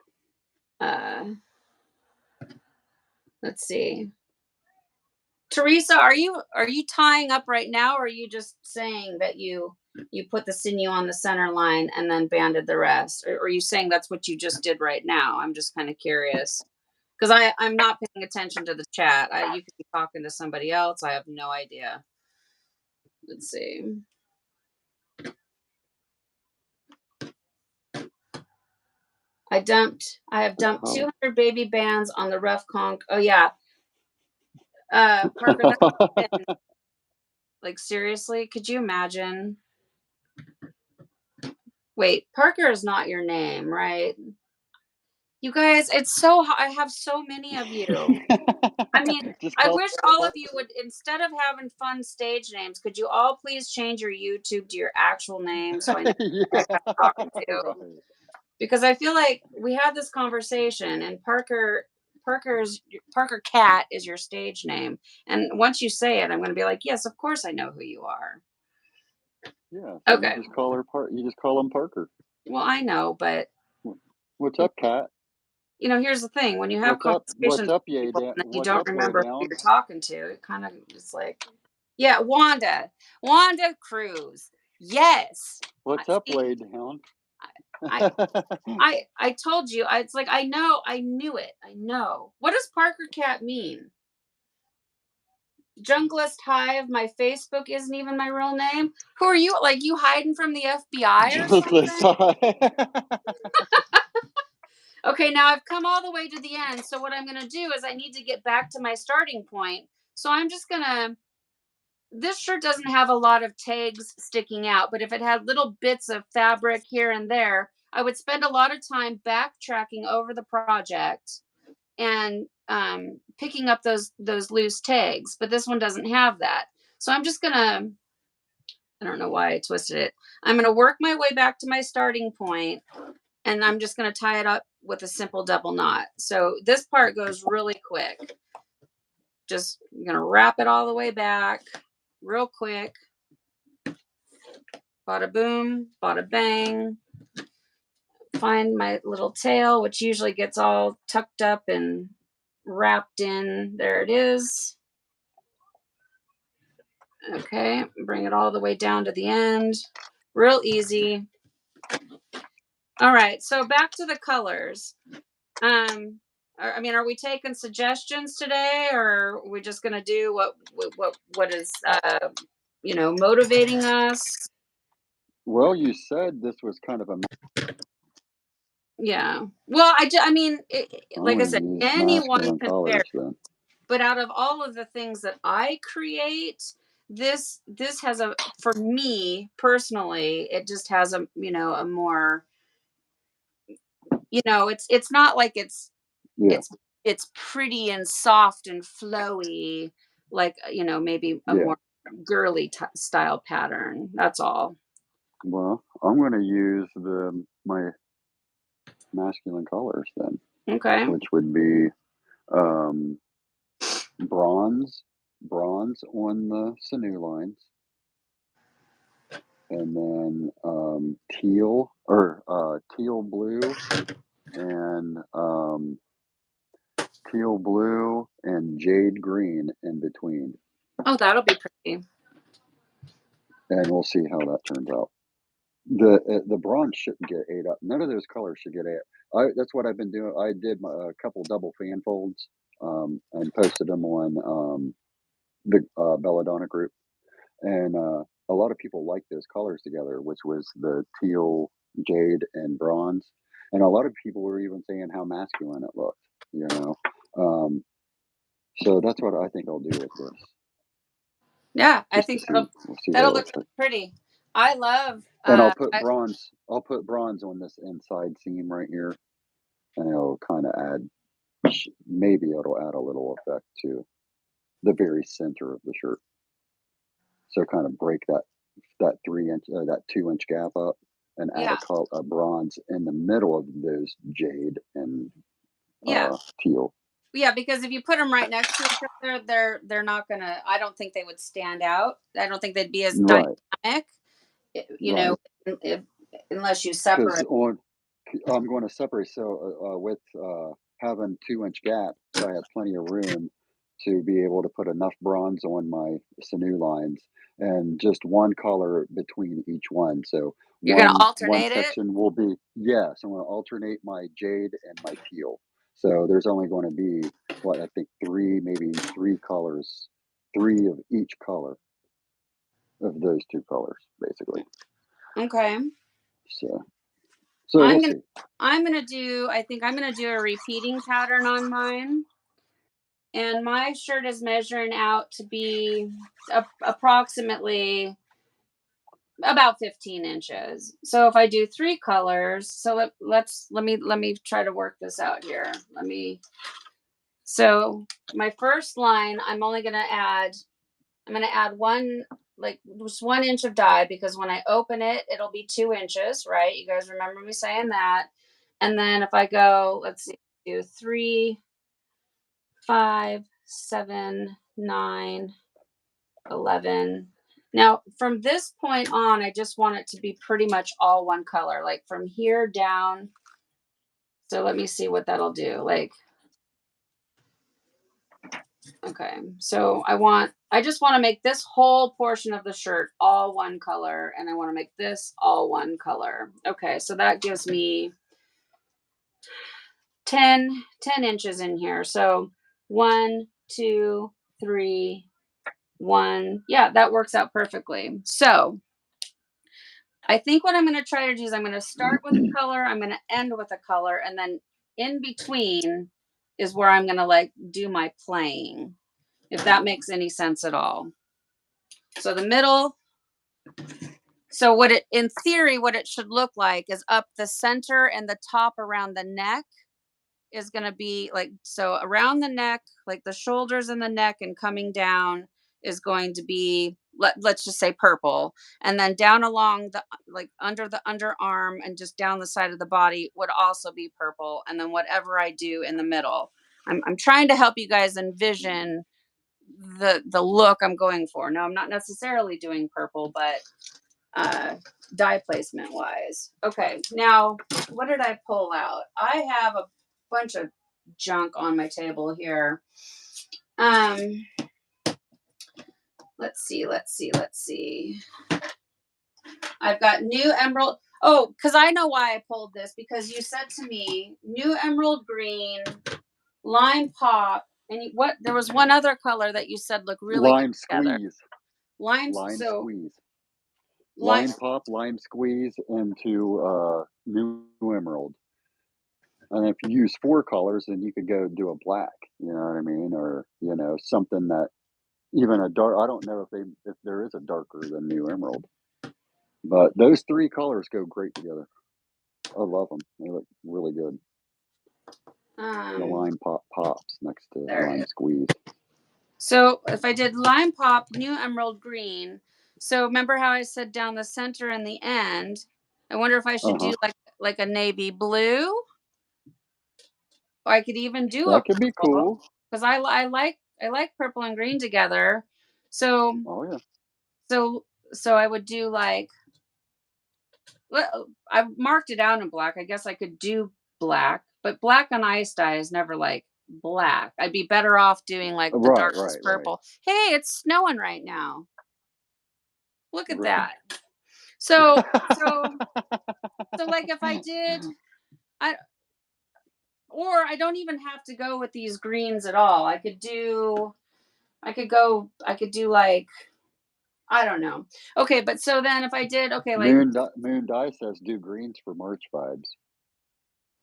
Let's see. Teresa, are you tying up right now, or are you just saying that you put the sinew on the center line and then banded the rest? Or are you saying that's what you just did right now? I'm just kind of curious. Because I'm not paying attention to the chat. You could be talking to somebody else. I have no idea. Let's see. I have dumped 200 baby bands on the rough conch. Oh yeah. Parker, like seriously, could you imagine? Wait, Parker is not your name, right? You guys, it's so I have so many of you. I mean, I wish all of you would, instead of having fun stage names, could you all please change your YouTube to your actual name so I know who I'm talking to? Right. Because I feel like we had this conversation, and Parker Cat is your stage name, and once you say it, I'm going to be like, yes, of course I know who you are. Yeah. So okay. You just call her You just call him Parker. Well, I know, but what's up, Cat? You know, here's the thing: when you have conversations with people and you don't remember who you're talking to, it kind of just like, yeah, Wanda Cruz. Yes. What's up, Wade Hound? I told you. It's like I knew it. I know. What does Parker Cat mean? Junglist Hive. My Facebook isn't even my real name. Who are you? Like you hiding from the FBI or something? Okay, now I've come all the way to the end. So what I'm going to do is I need to get back to my starting point. So I'm just going to, this shirt doesn't have a lot of tags sticking out, but if it had little bits of fabric here and there, I would spend a lot of time backtracking over the project and picking up those loose tags. But this one doesn't have that. So I'm just going to, I don't know why I twisted it. I'm going to work my way back to my starting point, and I'm just going to tie it up with a simple double knot. So this part goes really quick. Just going to wrap it all the way back real quick. Bada boom, bada bang. Find my little tail, which usually gets all tucked up and wrapped in. There it is. Okay, bring it all the way down to the end. Real easy. All right, so back to the colors. I mean, are we taking suggestions today, or are we just going to do what is, you know, motivating us? Well, you said this was kind of a. Yeah. Well, I mean, like I said, anyone can wear it. But out of all of the things that I create, this has a, for me personally, it just has a, you know, a more you know, it's not like Yeah. it's pretty and soft and flowy, like, you know, maybe a Yeah. more girly style pattern. That's all. Well, I'm going to use my masculine colors then, Okay. which would be um, bronze on the sinew lines, and then teal blue and teal blue and jade green in between, Oh, that'll be pretty. and we'll see how that turns out. The bronze shouldn't get ate up. None of those colors should get ate. That's what I've been doing. I did a couple double fan folds and posted them on the Belladonna group, and a lot of people like those colors together, which was the teal, jade, and bronze. And a lot of people were even saying how masculine it looked. You know, so that's what I think I'll do with this, Yeah, I just to think see. We'll see what that'll it look looks like. pretty. I love And I'll put bronze. I'll put bronze on this inside seam right here, and it'll kind of add. Maybe it'll add a little effect to the very center of the shirt. So kind of break that 3 inch, that 2 inch gap up, and add yeah, a bronze in the middle of those jade and yeah. teal. Yeah, because if you put them right next to each other, they're not gonna. I don't think they would stand out. I don't think they'd be as Right, dynamic, you right. know, if, unless you Because separate. I'm going to separate. So with having 2 inch gap, so I had plenty of room to be able to put enough bronze on my sinew lines, and just one color between each one. So You're gonna one alternate it. section will be, yes, I'm going to alternate my jade and my teal. So there's only going to be what I think maybe three colors, three of each color of those two colors, basically. Okay. So we'll I'm gonna see. I think I'm gonna do a repeating pattern on mine. And my shirt is measuring out to be approximately about 15 inches. So if I do 3 colors, so let me try to work this out here. So my first line, I'm gonna add one, like just 1 inch of dye, because when I open it, it'll be 2 inches, right? You guys remember me saying that. And then if I go, let's see, do 3, 5, 7, 9, 11. Now, from this point on, I just want it to be pretty much all one color, like from here down. So let me see what that'll do. Like, okay. So I just want to make this whole portion of the shirt all one color, and I want to make this all one color. Okay. So that gives me 10 inches in here. So 1, 2, 3, 1. Yeah, that works out perfectly. So I think what I'm going to try to do is I'm going to start with a color, I'm going to end with a color, and then in between is where I'm going to like do my playing, if that makes any sense at all. So the middle, so in theory, what it should look like is up the center and the top around the neck is going to be like, so around the neck, like the shoulders and the neck and coming down is going to be, let's just say purple. And then down along the, like under the underarm and just down the side of the body would also be purple. And then whatever I do in the middle, I'm trying to help you guys envision the look I'm going for. Now I'm not necessarily doing purple, but dye placement wise. Okay, now what did I pull out? I have a bunch of junk on my table here. Let's see. I've got new emerald. Oh, because I know why I pulled this, because you said to me new emerald green, lime pop, and what, there was one other color that you said looked really Lime good together. squeeze. Lime Squeeze. lime Lime pop, lime squeeze into new emerald. And if you use 4 colors, then you could go do a black, you know what I mean? Or, something that even a dark, I don't know if there is a darker than new emerald. But those 3 colors go great together. I love them. They look really good. The lime pops next to lime squeeze. So if I did lime pop, new emerald green. So remember how I said down the center and the end? I wonder if I should do like a navy blue, or I could even do That could be cool. because I like purple and green together. So so I would do like, well, I've marked it out in black. I guess I could do black, but black on ice dye is never like black. I'd be better off doing like the darkest purple. Hey, it's snowing right now. Look at that. So like if I did, I don't even have to go with these greens at all. I could do like, I don't know. Okay, but so then if I did, okay, like Moon Dye says do greens for March vibes.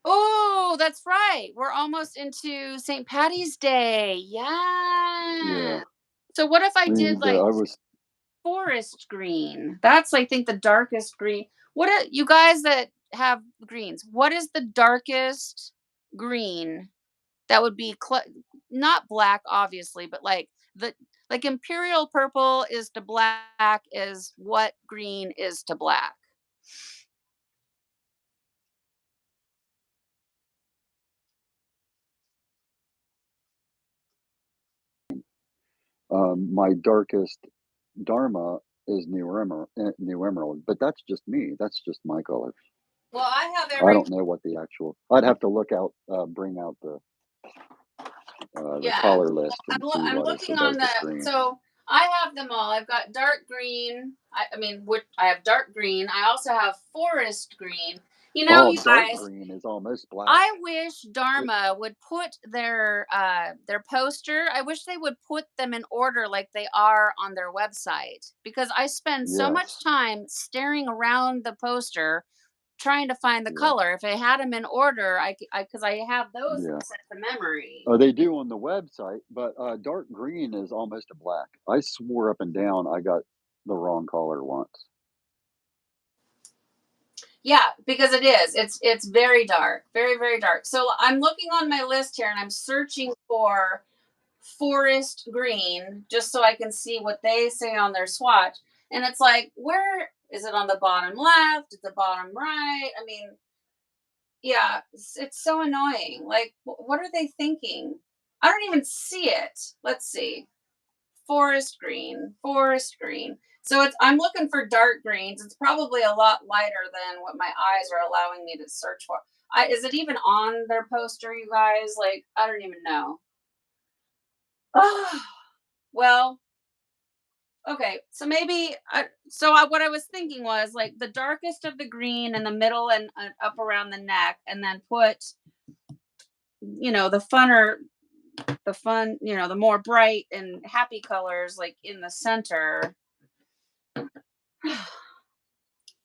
oh, that's right. We're almost into St. Patty's Day. Yeah. So what if I did like forest green? That's, I think, the darkest green. You guys that have greens, what is the darkest green that would be not black, obviously, but like imperial purple is to black is what green is to black? My darkest Dharma is New Emerald, but that's just me. That's just my color. Well, I don't know what the actual. I'd have to look out, bring out the color list and see I'm what looking is the on darkest green. So I have them all. I've got dark green. I have dark green. I also have forest green. You know, you dark guys, green is almost black. I wish Dharma would put their poster. I wish they would put them in order like they are on their website, because I spend so much time staring around the poster trying to find the color. If I had them in order, because I have those set to memory. Oh, they do on the website, but dark green is almost a black. I swore up and down I got the wrong color once. Yeah, because it is. It's very dark, very, very dark. So I'm looking on my list here and I'm searching for forest green just so I can see what they say on their swatch. And it's like, where is it? On the bottom left? At the bottom right? I mean, yeah, it's so annoying. Like, what are they thinking? I don't even see it. Let's see. Forest green, forest green. So I'm looking for dark greens. It's probably a lot lighter than what my eyes are allowing me to search for. Is it even on their poster, you guys? Like, I don't even know. Well, okay. So maybe, what I was thinking was like the darkest of the green in the middle and up around the neck, and then put, the fun, the more bright and happy colors like in the center.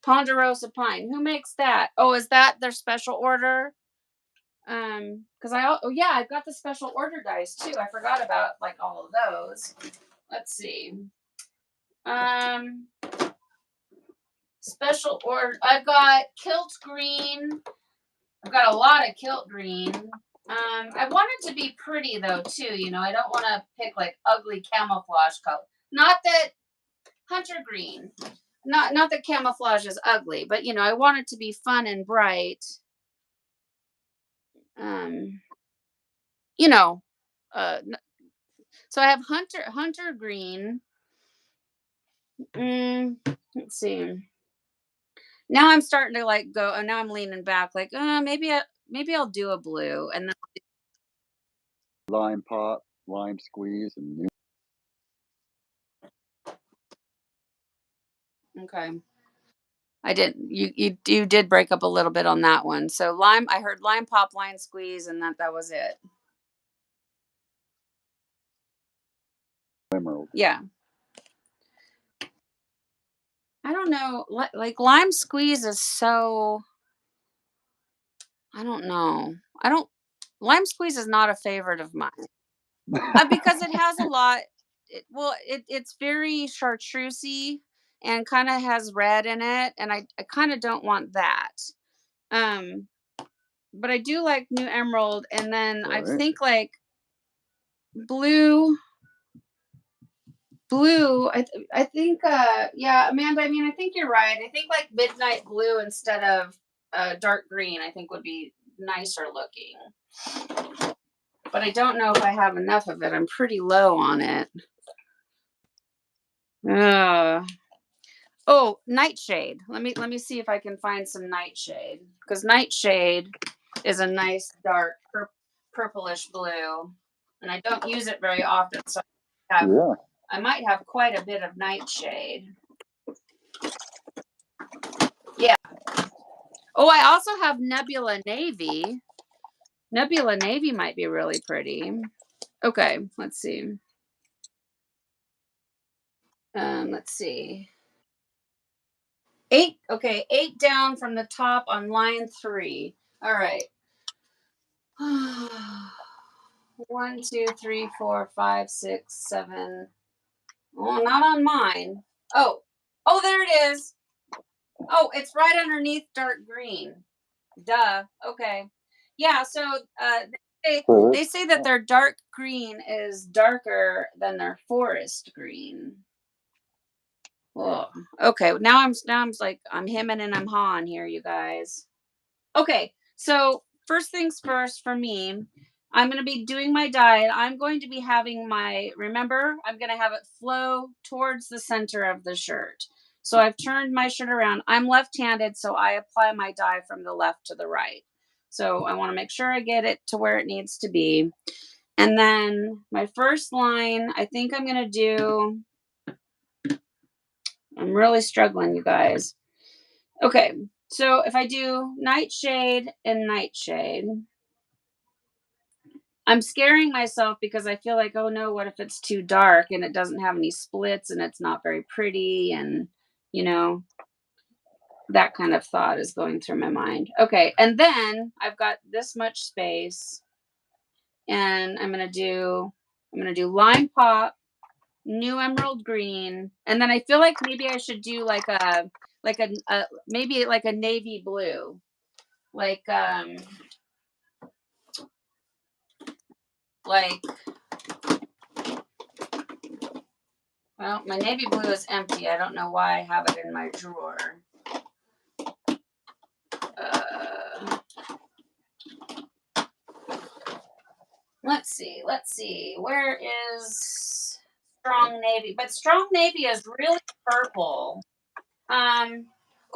Ponderosa pine. Who makes that? Oh, is that their special order? Because I've got the special order dice too. I forgot about like all of those. Let's see. Special order. I've got kilt green. I've got a lot of kilt green. I want it to be pretty though too. I don't want to pick like ugly camouflage color. Not that hunter green. Not that camouflage is ugly, but I want it to be fun and bright. So I have hunter green. Let's see. Now I'm starting to like go, and now I'm leaning back, like, maybe I'll do a blue, and then lime pop, lime squeeze, and okay. I didn't. You did break up a little bit on that one. So lime. I heard lime pop, lime squeeze, and that was it. emerald. Yeah. I don't know. Like lime squeeze is so. I don't know. Lime squeeze is not a favorite of mine because it has a lot. It's very chartreusey and kind of has red in it, and I kind of don't want that. But I do like New Emerald, and then I Right. think like blue. I think yeah, Amanda, I mean, I think you're right. I think like midnight blue instead of dark green, I think would be nicer looking. But I don't know if I have enough of it. I'm pretty low on it. Oh, nightshade. Let me see if I can find some nightshade, because nightshade is a nice dark purplish blue, and I don't use it very often, so I might have quite a bit of nightshade. Yeah. Oh, I also have Nebula Navy. Nebula Navy might be really pretty. Okay, let's see. Let's see. 8. Okay, 8 down from the top on line 3. All right. 1, 2, 3, 4, 5, 6, 7. Oh, not on mine. Oh, there it is. Oh, it's right underneath dark green. Duh. Okay. Yeah. So they say that their dark green is darker than their forest green. Oh, okay. Now I'm like I'm hemming and I'm hawing here, you guys. Okay. So first things first for me, I'm going to be doing my dye. I'm going to be having remember, I'm going to have it flow towards the center of the shirt. So I've turned my shirt around. I'm left-handed, so I apply my dye from the left to the right. So I want to make sure I get it to where it needs to be. And then my first line, I think I'm going to do, I'm really struggling, you guys. Okay. So if I do nightshade and nightshade, I'm scaring myself because I feel like, oh no, what if it's too dark and it doesn't have any splits and it's not very pretty, and that kind of thought is going through my mind. Okay, and then I've got this much space, and I'm gonna do lime pop, new emerald green, and then I feel like maybe I should do like a maybe like a navy blue, like well, my navy blue is empty. I don't know why I have it in my drawer. Let's see. Where is strong navy? But strong navy is really purple.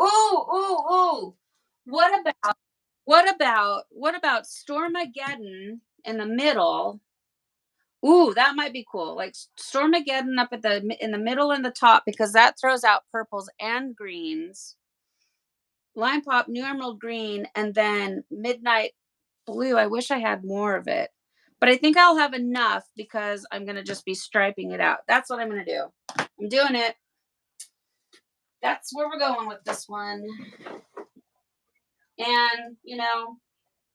Ooh. What about Stormageddon in the middle? Ooh, that might be cool. Like Stormageddon up in the middle and the top, because that throws out purples and greens. Lime pop, new emerald green, and then midnight blue. I wish I had more of it, but I think I'll have enough because I'm going to just be striping it out. That's what I'm going to do. I'm doing it. That's where we're going with this one. And,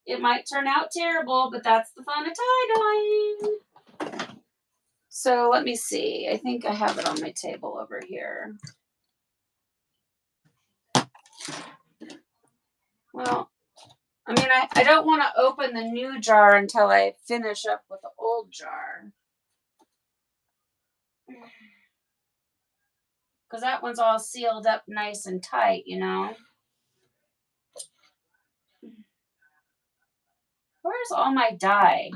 it might turn out terrible, but that's the fun of tie-dyeing. So let me see. I think I have it on my table over here. Well, I mean, I don't want to open the new jar until I finish up with the old jar. Because that one's all sealed up nice and tight, Where's all my dye?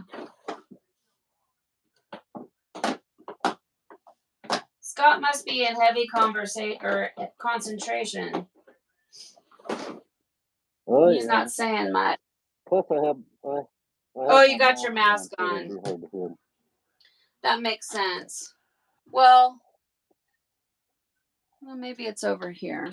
Scott must be in heavy concentration. He's not saying much. Plus, I have oh, you got your mask on. That makes sense. Well, maybe it's over here.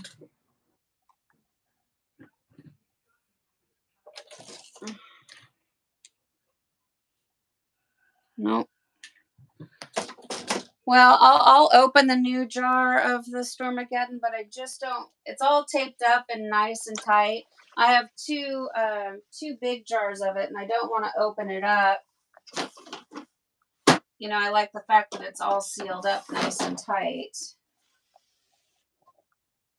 Nope. Well, I'll open the new jar of the Stormageddon, but I just don't. It's all taped up and nice and tight. I have two big jars of it, and I don't want to open it up. I like the fact that it's all sealed up nice and tight.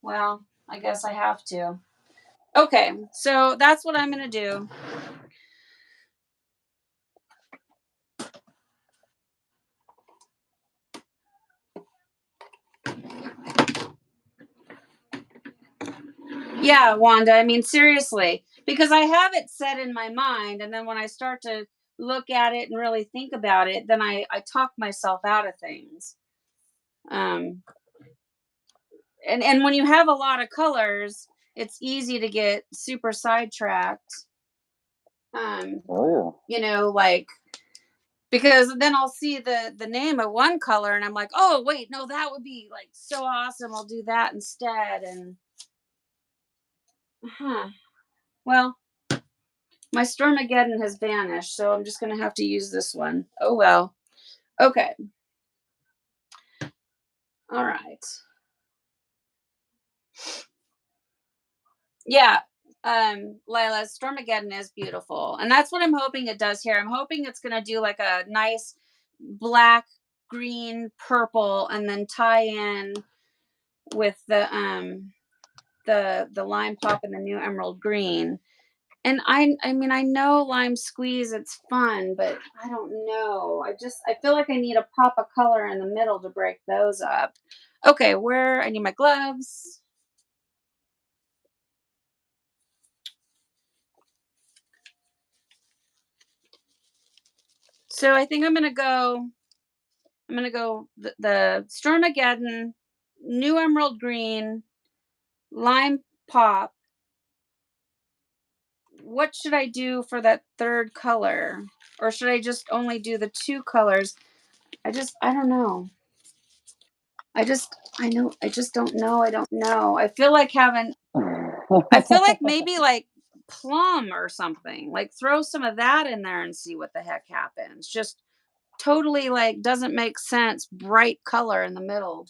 Well, I guess I have to. Okay, so that's what I'm going to do. Yeah, Wanda, I mean, seriously, because I have it set in my mind, and then when I start to look at it and really think about it, then I talk myself out of things. Um, and when you have a lot of colors, it's easy to get super sidetracked. Oh, You know, like, because then I'll see the name of one color and I'm like, oh wait, no, that would be like so awesome. I'll do that instead. And well, my Stormageddon has vanished, so I'm just gonna have to use this one. Oh well. Okay. All right. Yeah. Lila, Stormageddon is beautiful. And that's what I'm hoping it does here. I'm hoping it's gonna do like a nice black, green, purple, and then tie in with the lime pop and the new emerald green. And I mean, I know lime squeeze, it's fun, but I don't know. I feel like I need a pop of color in the middle to break those up. Okay, where I need my gloves. So I think I'm gonna go the Stormageddon, new emerald green, lime pop. What should I do for that third color? Or should I just only do the two colors? I don't know. I just don't know. I don't know. I feel like maybe like plum or something. Like throw some of that in there and see what the heck happens. Just totally like doesn't make sense. Bright color in the middle.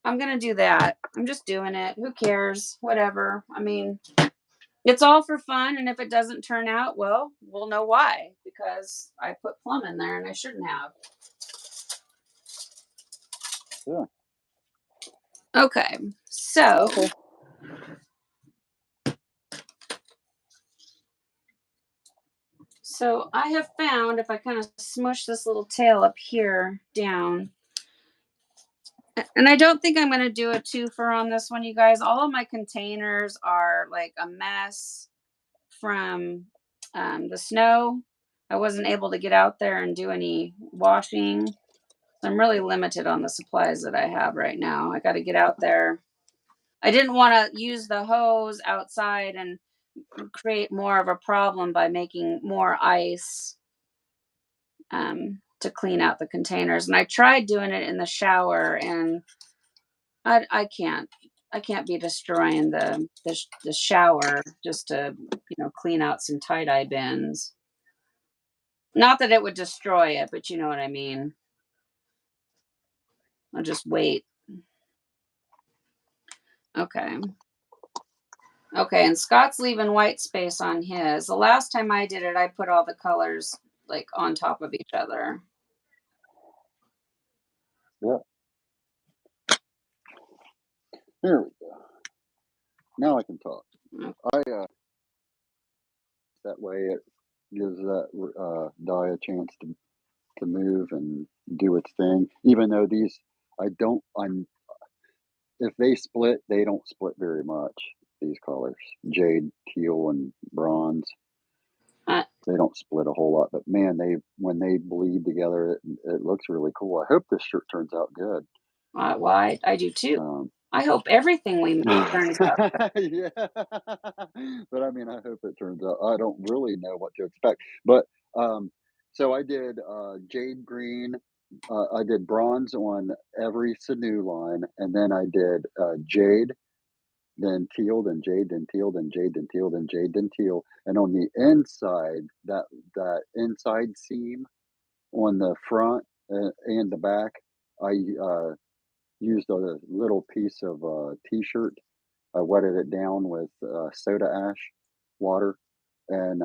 I'm going to do that. I'm just doing it. Who cares? Whatever. I mean, it's all for fun. And if it doesn't turn out, well, we'll know why. Because I put plum in there and I shouldn't have. yeah. Okay. So. Okay. So I have found, if I kind of smush this little tail up here down, and I don't think I'm going to do a twofer on this one, you guys. All of my containers are like a mess from the snow. I wasn't able to get out there and do any washing. So I'm really limited on the supplies that I have right now. I got to get out there. I didn't want to use the hose outside and create more of a problem by making more ice to clean out the containers. And I tried doing it in the shower, and I can't be destroying the shower just to clean out some tie-dye bins. Not that it would destroy it, but you know what I mean. I'll just wait. Okay. Okay, and Scott's leaving white space on his. The last time I did it, I put all the colors like on top of each other. Yeah. There we go. Now I can talk. Okay. That way it gives that dye a chance to move and do its thing. Even though these, if they split, they don't split very much. These colors, jade, teal, and bronze, they don't split a whole lot. But man, when they bleed together, it looks really cool. I hope this shirt turns out good. Well, I do too. I hope everything we make turns out. Yeah, but I mean, I hope it turns out. I don't really know what to expect, but so I did jade green. I did bronze on every sinew line, and then I did jade, then teal, then jade, then teal, then jade, then teal, then jade, then teal. And on the inside, that inside seam on the front and the back, I used a little piece of t-shirt. I wetted it down with soda ash water and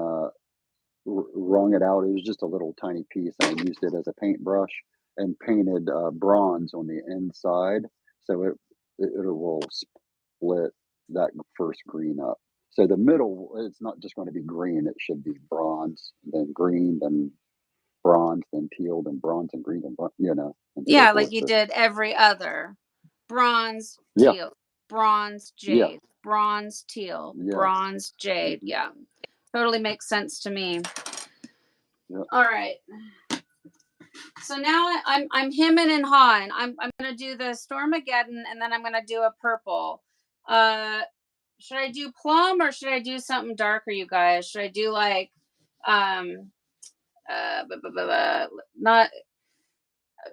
wrung it out. It was just a little tiny piece. I used it as a paintbrush and painted bronze on the inside, so it will split that first green up. So the middle, it's not just going to be green. It should be bronze, then green, then bronze, then teal, then bronze and green, and you know, and so Yeah, like forth. you So, did every other. Bronze, yeah, teal, bronze, yeah, jade, bronze, teal, yes. bronze, jade. Hmm. Yeah. Totally makes sense to me. Yeah. All right. So now I'm hemming and hawing. I'm gonna do the Stormageddon and then I'm gonna do a purple. Should I do plum or should I do something darker, you guys? Should I do like um not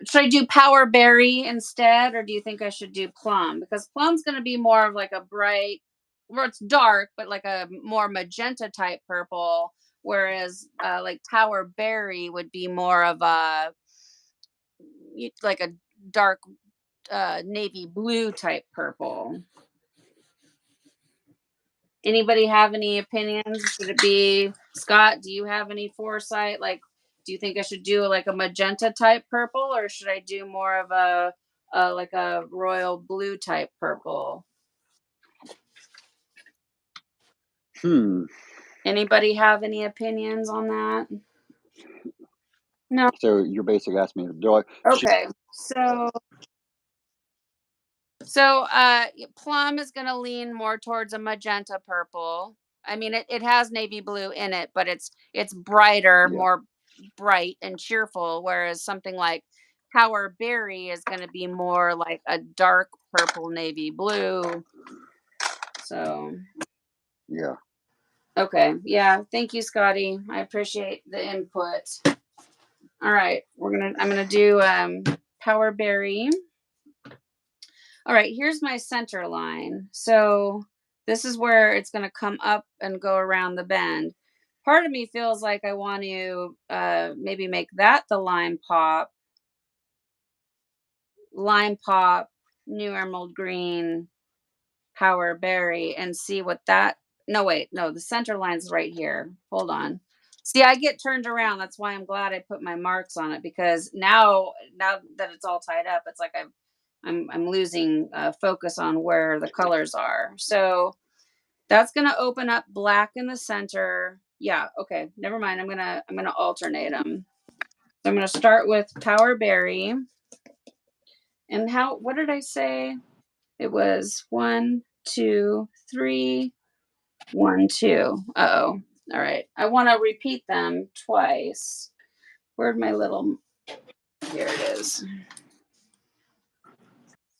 should I do power berry instead, or do you think I should do plum? Because plum's going to be more of like a bright, where it's dark, but like a more magenta type purple, whereas like power berry would be more of a like a dark navy blue type purple. Anybody have any opinions? Should it be Scott? Do you have any foresight? Like, do you think I should do like a magenta type purple, or should I do more of a like a royal blue type purple? Hmm. Anybody have any opinions on that? No. So you're basically asking me, do I should Okay. Plum is going to lean more towards a magenta purple. I mean, it has navy blue in it, but it's brighter, yeah, more bright and cheerful. Whereas something like Power Berry is going to be more like a dark purple navy blue. So yeah. okay, yeah. Thank you, Scotty. I appreciate the input. All right, I'm gonna do Power Berry. All right, here's my center line. So this is where it's going to come up and go around the bend. Part of me feels like I want to maybe make that the lime pop, new emerald green, power berry, and see what that. No, wait, no, the center line's right here. Hold on. See, I get turned around. That's why I'm glad I put my marks on it, because now that it's all tied up, it's like I'm losing focus on where the colors are. So that's gonna open up black in the center. Yeah, okay, never mind. I'm gonna alternate them. So I'm gonna start with Power Berry. And what did I say? It was 1, 2, 3, 1, 2. Uh-oh. All right. I want to repeat them twice. Where'd my little here it is.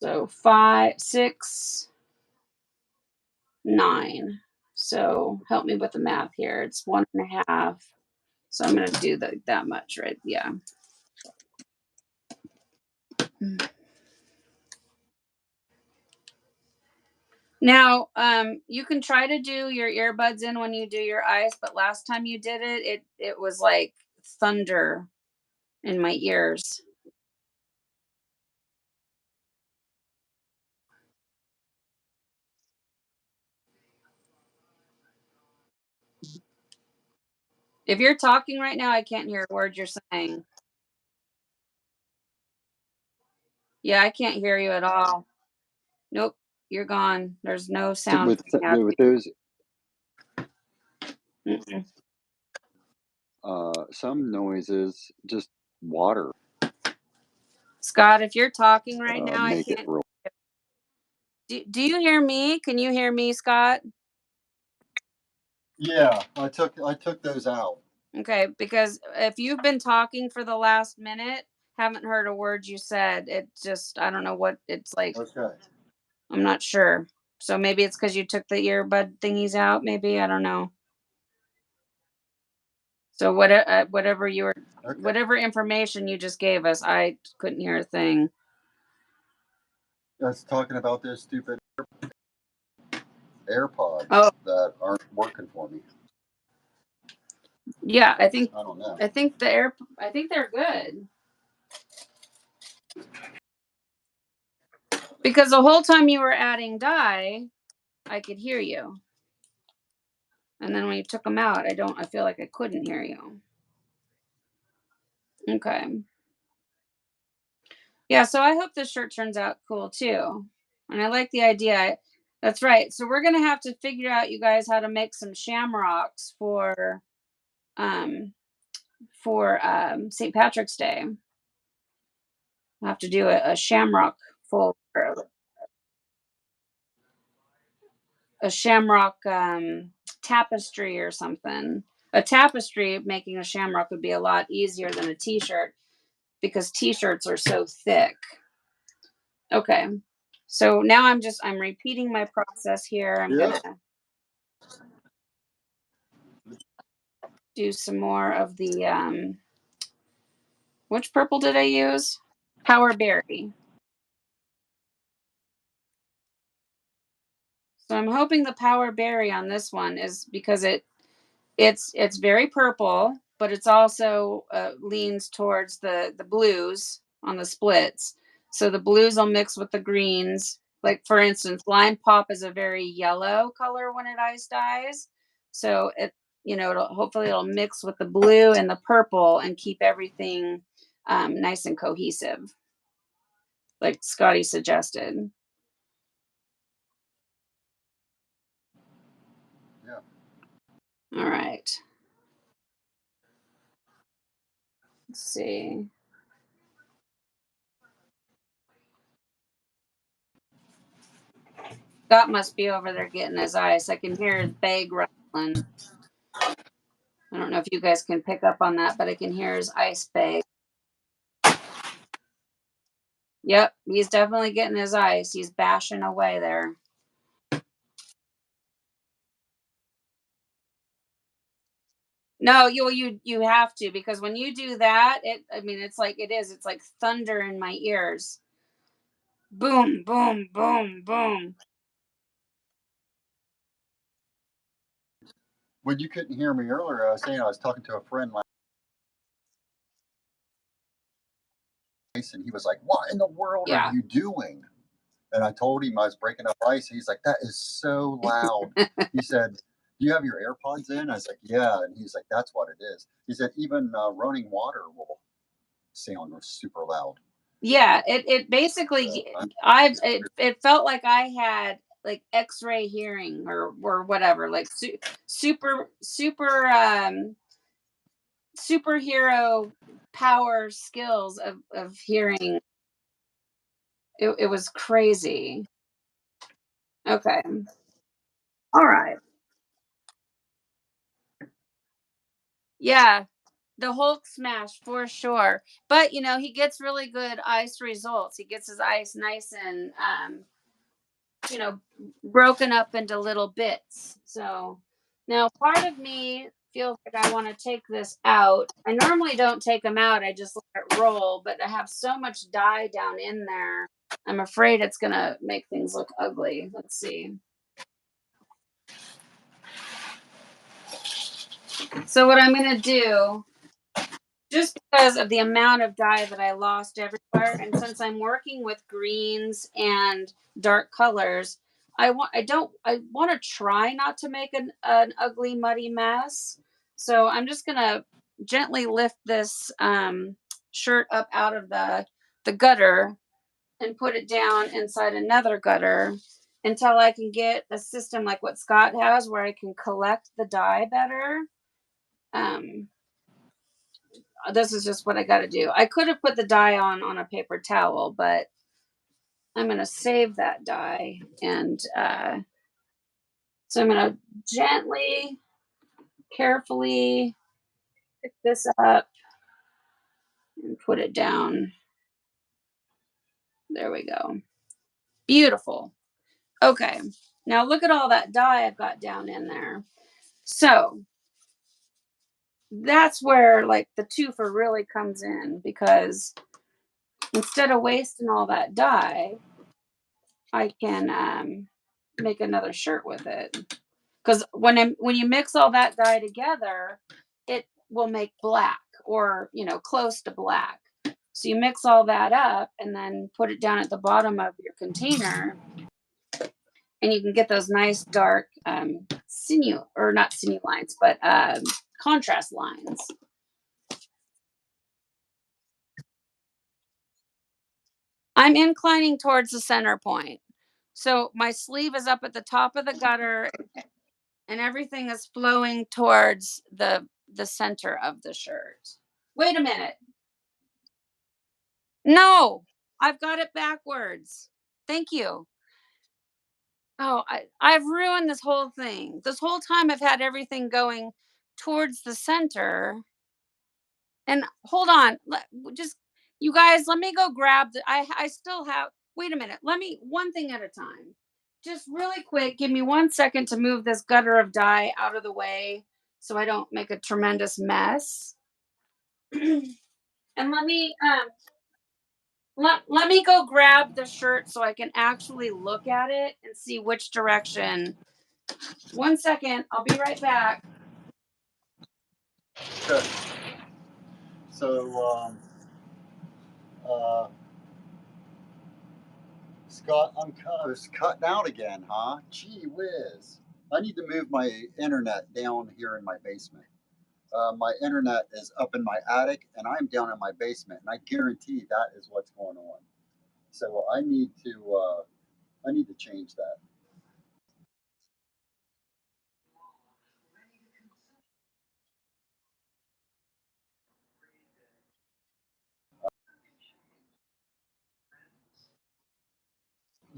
So 5, 6, 9. So help me with the math here. It's 1.5. So I'm gonna do that much, right? Yeah. Now, you can try to do your earbuds in when you do your ice, but last time you did it was like thunder in my ears. If you're talking right now, I can't hear a word you're saying. Yeah, I can't hear you at all. Nope, you're gone. There's no sound coming out of With those you. Mm-mm. some noises, just water Scott, if you're talking right now, I make it can't. real. Do you hear me? Can you hear me, Scott? Yeah, I took those out. Okay, because if you've been talking for the last minute, haven't heard a word you said, it just, I don't know what it's like. Okay. I'm not sure. So maybe it's because you took the earbud thingies out. Maybe I don't know. So Okay. whatever information you just gave us, I couldn't hear a thing. That's talking about those stupid AirPods Oh that aren't working for me. yeah, I don't know. I think they're good. Because the whole time you were adding dye, I could hear you. And then when you took them out, I feel like I couldn't hear you. Okay. Yeah, so I hope this shirt turns out cool too. And I like the idea. That's right. So we're gonna have to figure out, you guys, how to make some shamrocks um for St. Patrick's Day. We'll have to do a shamrock full a shamrock tapestry or something. A tapestry making a shamrock would be a lot easier than a t-shirt because t-shirts are so thick. Okay. So now I'm repeating my process here. I'm Yeah. gonna do some more of the which purple did I use? Power berry. So I'm hoping the power berry on this one is because it's very purple, but it's also leans towards the blues on the splits. So the blues will mix with the greens. Like for instance, lime pop is a very yellow color when it ice dyes. So hopefully it'll mix with the blue and the purple and keep everything nice and cohesive, like Scotty suggested. Yeah. All right. Let's see. Scott must be over there getting his ice. I can hear his bag rattling. I don't know if you guys can pick up on that, but I can hear his ice bag. Yep, he's definitely getting his ice. He's bashing away there. No, you have to, because when you do that, it's like thunder in my ears. Boom, boom, boom, boom. When you couldn't hear me earlier, I was saying I was talking to a friend last night, and he was like, "What in the world are Yeah. you doing?" And I told him I was breaking up ice. He's like, "That is so loud." He said, "Do you have your AirPods in?" I was like, "Yeah." And he's like, "That's what it is." He said, "Even running water will sound super loud." Yeah, it basically it felt like I had like X-ray hearing or whatever, like superhero power skills of hearing. It was crazy. Okay. All right. Yeah, the Hulk smash for sure. But he gets really good ice results. He gets his ice nice and you know, broken up into little bits. So now part of me feels like I want to take this out. I normally don't take them out, I just let it roll, but I have so much dye down in there. I'm afraid it's going to make things look ugly. Let's see. So, what I'm going to do, just because of the amount of dye that I lost everywhere, and since I'm working with greens and dark colors, I want to try not to make an ugly muddy mess. So I'm just gonna gently lift this shirt up out of the gutter and put it down inside another gutter until I can get a system like what Scott has, where I can collect the dye better. Um, this is just what I got to do. I could have put the dye on a paper towel, but I'm going to save that dye. And so I'm going to gently, carefully pick this up and put it down. There we go. Beautiful. Okay. Now look at all that dye I've got down in there. So that's where like the twofer really comes in, because instead of wasting all that dye, I can make another shirt with it. Because when you mix all that dye together, it will make black, or close to black. So you mix all that up and then put it down at the bottom of your container, and you can get those nice dark sinew, or not sinew lines, but contrast lines. I'm inclining towards the center point. So my sleeve is up at the top of the gutter and everything is flowing towards the center of the shirt. Wait a minute. No, I've got it backwards. Thank you. Oh, I've ruined this whole thing. This whole time I've had everything going towards the center. And hold on, just you guys, let me go grab I still have. Wait a minute. Let me one thing at a time. Just really quick, give me 1 second to move this gutter of dye out of the way so I don't make a tremendous mess. And let me go grab the shirt so I can actually look at it and see which direction. 1 second, I'll be right back. Okay. So, Scott, I was cutting out again, huh? Gee whiz. I need to move my internet down here in my basement. My internet is up in my attic, and I'm down in my basement, and I guarantee that is what's going on. So I need to change that.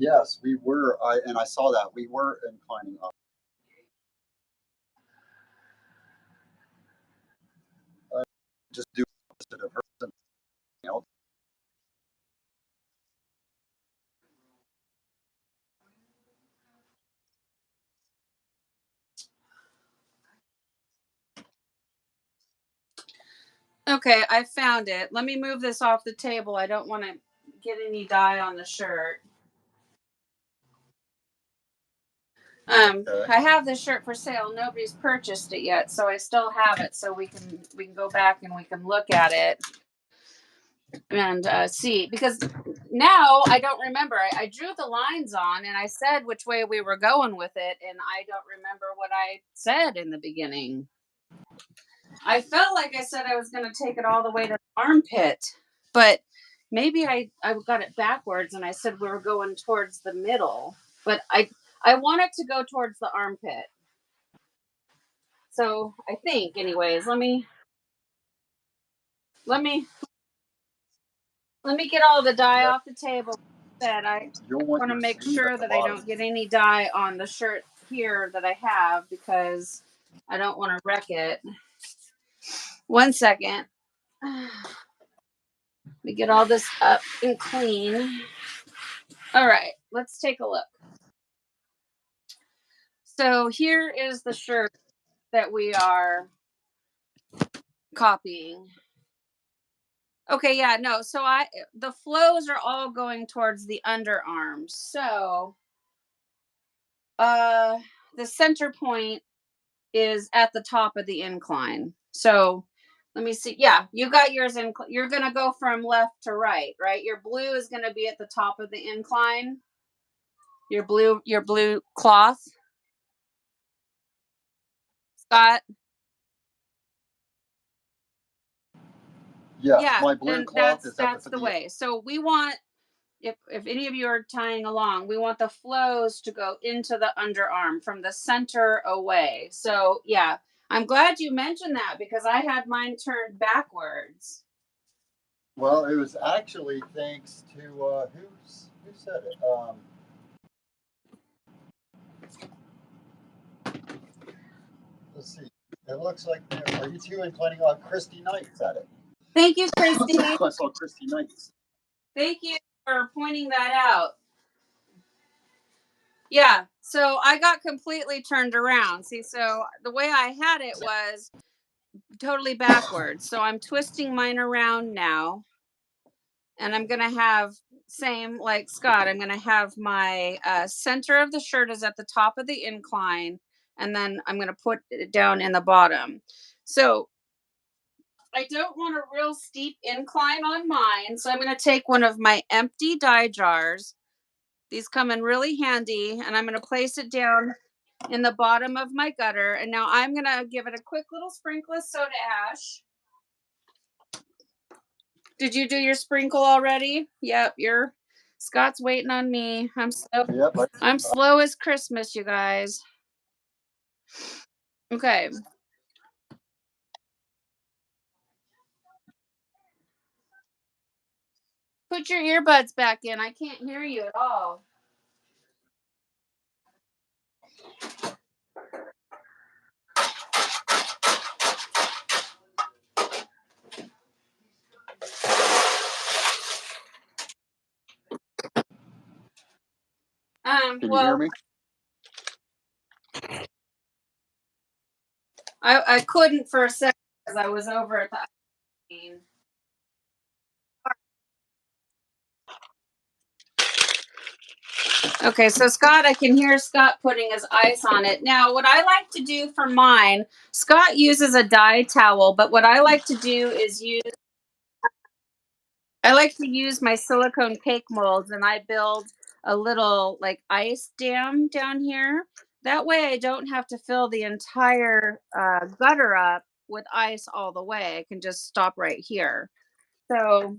Yes, we were. I saw that we were inclining up. Just do opposite of her. Something else. Okay, I found it. Let me move this off the table. I don't want to get any dye on the shirt. Okay. I have this shirt for sale. Nobody's purchased it yet, so I still have it. So we can go back and we can look at it and see, because now I don't remember. I drew the lines on and I said which way we were going with it, and I don't remember what I said in the beginning. I felt like I said I was going to take it all the way to the armpit, but maybe I got it backwards and I said we were going towards the middle, but I want it to go towards the armpit. So I think, anyways, let me get all the dye off the table. That I want to make sure that I don't get any dye on the shirt here that I have, because I don't want to wreck it. 1 second. Let me get all this up and clean. All right, let's take a look. So here is the shirt that we are copying. Okay, yeah, no. So the flows are all going towards the underarms. So the center point is at the top of the incline. So let me see. Yeah, you got yours in. You're going to go from left to right, right? Your blue is going to be at the top of the incline. Your blue cloth. Scott. Yes, Yeah, my blue and cloth is that's the way. So we want, if any of you are tying along, we want the flows to go into the underarm from the center away. So yeah, I'm glad you mentioned that because I had mine turned backwards. Well, it was actually thanks to who said it? Let's see. It looks like are you two inclining on Christy Knight said it. Thank you, Christy. I saw Christy Knight. Thank you for pointing that out. Yeah, so I got completely turned around. See, so the way I had it was totally backwards. So I'm twisting mine around now. And I'm going to have, same like Scott, I'm going to have my center of the shirt is at the top of the incline. And then I'm going to put it down in the bottom. So I don't want a real steep incline on mine. So I'm going to take one of my empty dye jars. These come in really handy. And I'm going to place it down in the bottom of my gutter. And now I'm going to give it a quick little sprinkle of soda ash. Did you do your sprinkle already? Yep, you're Scott's waiting on me. Yep. I'm slow as Christmas, you guys. Okay. Put your earbuds back in. I can't hear you at all. Can you hear Well, me? I couldn't for a second because I was over at the ice machine. Okay, so Scott, I can hear Scott putting his ice on it. Now, what I like to do for mine, Scott uses a dye towel, but what I like to do is I like to use my silicone cake molds and I build a little like ice dam down here. That way I don't have to fill the entire gutter up with ice all the way. I can just stop right here. So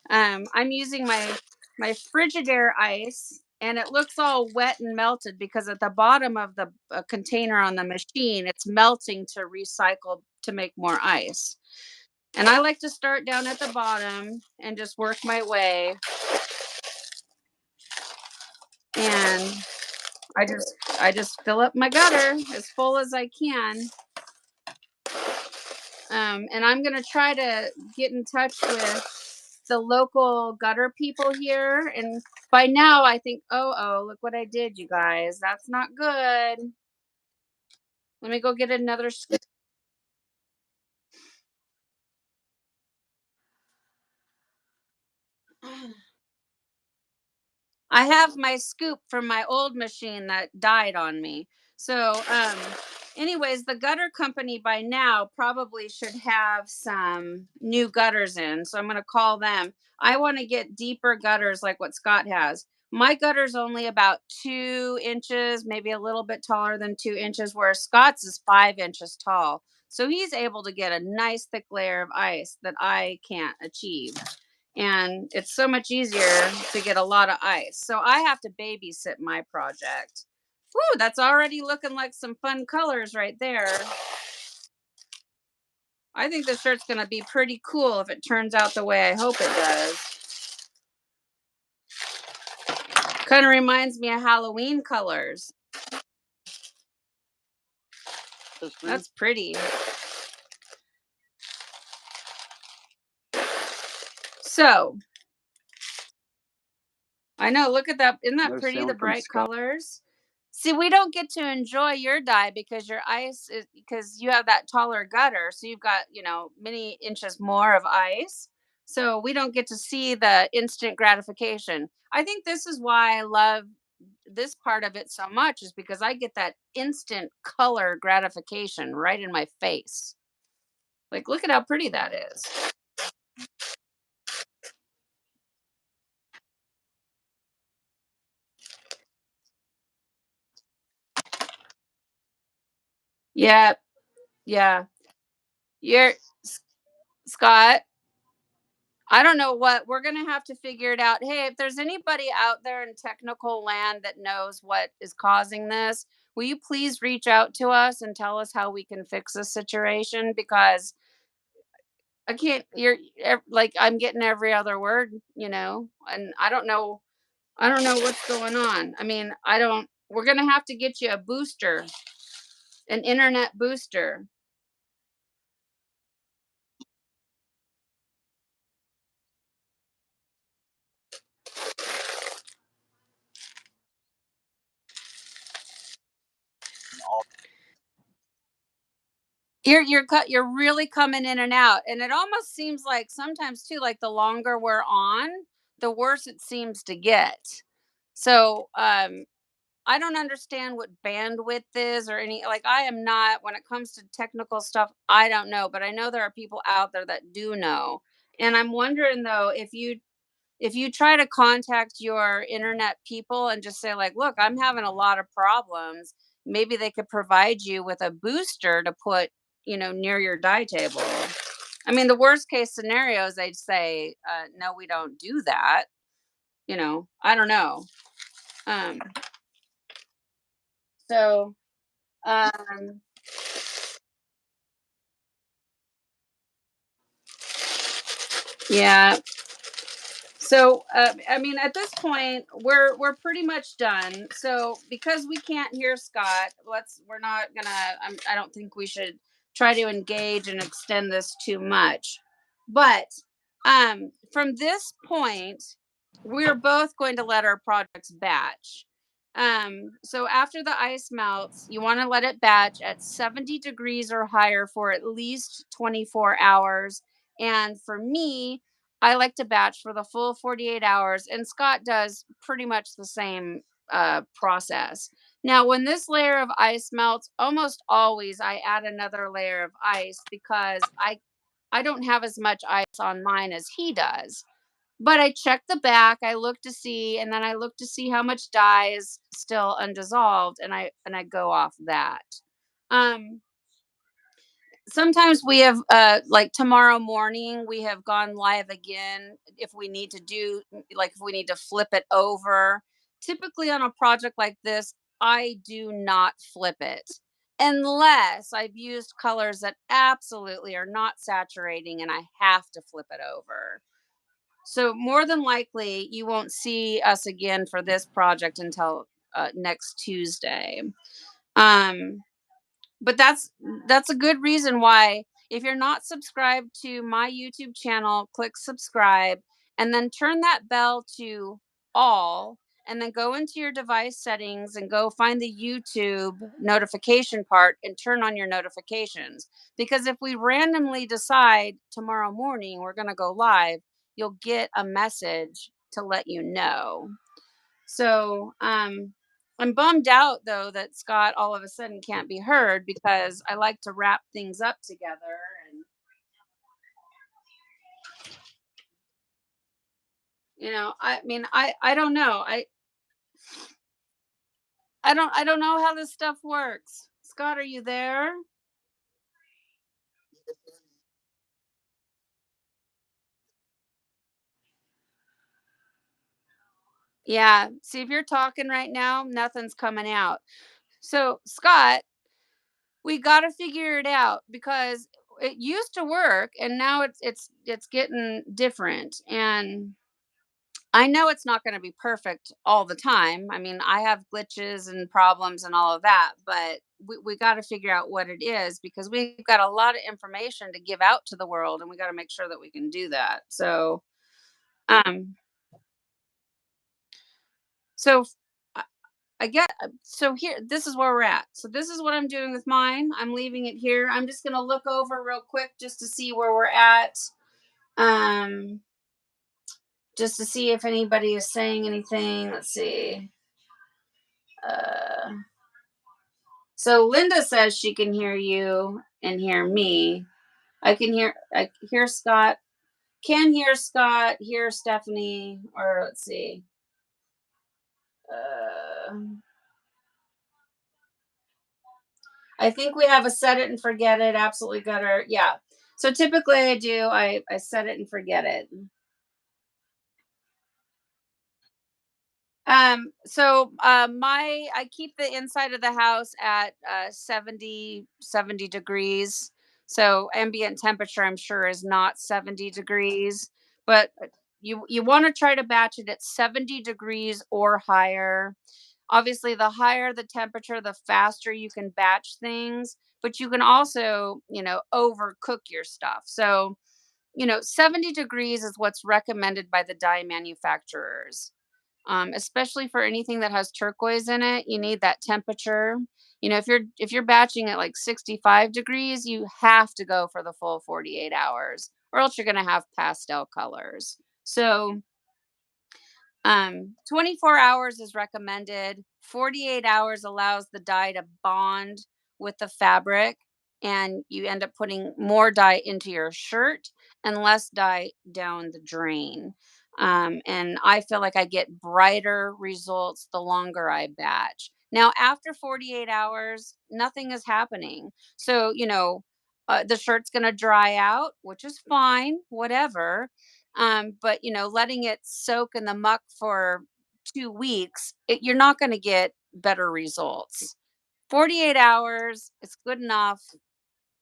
I'm using my Frigidaire ice, and it looks all wet and melted because at the bottom of the container on the machine, it's melting to recycle to make more ice. And I like to start down at the bottom and just work my way. And I just fill up my gutter as full as I can. And I'm gonna try to get in touch with the local gutter people here. And by now, I think, oh, look what I did, you guys. That's not good. Let me go get another. I have my scoop from my old machine that died on me. So, anyways, the gutter company by now probably should have some new gutters in. So I'm going to call them. I want to get deeper gutters like what Scott has. My gutter's only about 2 inches, maybe a little bit taller than 2 inches, whereas Scott's is 5 inches tall. So he's able to get a nice thick layer of ice that I can't achieve, and it's so much easier to get a lot of ice. So I have to babysit my project. Woo, that's already looking like some fun colors right there. I think this shirt's going to be pretty cool if it turns out the way I hope it does. Kind of reminds me of Halloween colors. That's pretty. So, I know, look at that. Isn't that No pretty? The sound from bright Scott. colors. See, we don't get to enjoy your dye because your ice is because you have that taller gutter. So you've got, many inches more of ice. So we don't get to see the instant gratification. I think this is why I love this part of it so much, is because I get that instant color gratification right in my face. Like, look at how pretty that is. Yeah, yeah. You're Scott. I don't know what we're going to have to figure it out. Hey, if there's anybody out there in technical land that knows what is causing this, will you please reach out to us and tell us how we can fix this situation? Because I can't, like, I'm getting every other word, and I don't know. I don't know what's going on. I mean, we're going to have to get you a booster, an internet booster. You're really coming in and out, and it almost seems like sometimes too, like the longer we're on, the worse it seems to get. So I don't understand what bandwidth is or any, like, I am not, when it comes to technical stuff, I don't know, but I know there are people out there that do know. And I'm wondering though, if you try to contact your internet people and just say, like, look, I'm having a lot of problems, maybe they could provide you with a booster to put, near your dye table. I mean, the worst case scenario is they'd say, no, we don't do that. I don't know. Um, so, um, yeah. So, I mean, at this point, we're pretty much done. So, because we can't hear Scott, we're not gonna. I don't think we should try to engage and extend this too much. But from this point, we're both going to let our projects batch. So after the ice melts, you want to let it batch at 70 degrees or higher for at least 24 hours. And for me, I like to batch for the full 48 hours, and Scott does pretty much the same process. Now, when this layer of ice melts, almost always I add another layer of ice because I don't have as much ice on mine as he does. But I check the back, I look to see, and then I look to see how much dye is still undissolved, and I go off that. Um, Sometimes we have like tomorrow morning we have gone live again if we need to do like if we need to flip it over. Typically on a project like this, I do not flip it unless I've used colors that absolutely are not saturating and I have to flip it over. So more than likely you won't see us again for this project until next Tuesday. um but that's a good reason why, if you're not subscribed to my YouTube channel, click subscribe and then turn that bell to all, and then go into your device settings and go find the YouTube notification part and turn on your notifications, because if we randomly decide tomorrow morning we're going to go live, you'll get a message to let you know. So, I'm bummed out though that Scott all of a sudden can't be heard, because I like to wrap things up together. And I mean, I don't know. I don't know how this stuff works. Scott, are you there? Yeah. See, if you're talking right now, nothing's coming out. So, Scott, we got to figure it out, because it used to work and now it's getting different. And I know it's not going to be perfect all the time. I mean, I have glitches and problems and all of that, but we got to figure out what it is, because we've got a lot of information to give out to the world and we got to make sure that we can do that. So, um, so I, I get, so here, this is where we're at. So this is what I'm doing with mine. I'm leaving it here. I'm just going to look over real quick just to see where we're at. Um, just to see if anybody is saying anything. Let's see. Uh, So Linda says she can hear you and hear me. I hear Scott, can hear Scott, hear Stephanie, or let's see. Uh, I think we have a set it and forget it. Absolutely gutter. Yeah. So typically I do, I set it and forget it. My I keep the inside of the house at 70 degrees. So ambient temperature I'm sure is not 70 degrees, but you want to try to batch it at 70 degrees or higher. Obviously, the higher the temperature, the faster you can batch things, but you can also, overcook your stuff. So, 70 degrees is what's recommended by the dye manufacturers. Especially for anything that has turquoise in it, you need that temperature. If you're batching at like 65 degrees, you have to go for the full 48 hours, or else you're going to have pastel colors. So 24 hours is recommended. 48 hours allows the dye to bond with the fabric, and you end up putting more dye into your shirt and less dye down the drain. And I feel like I get brighter results the longer I batch. Now, after 48 hours, nothing is happening. So, the shirt's going to dry out, which is fine, whatever. But letting it soak in the muck for 2 weeks, you're not going to get better results. 48 hours, it's good enough.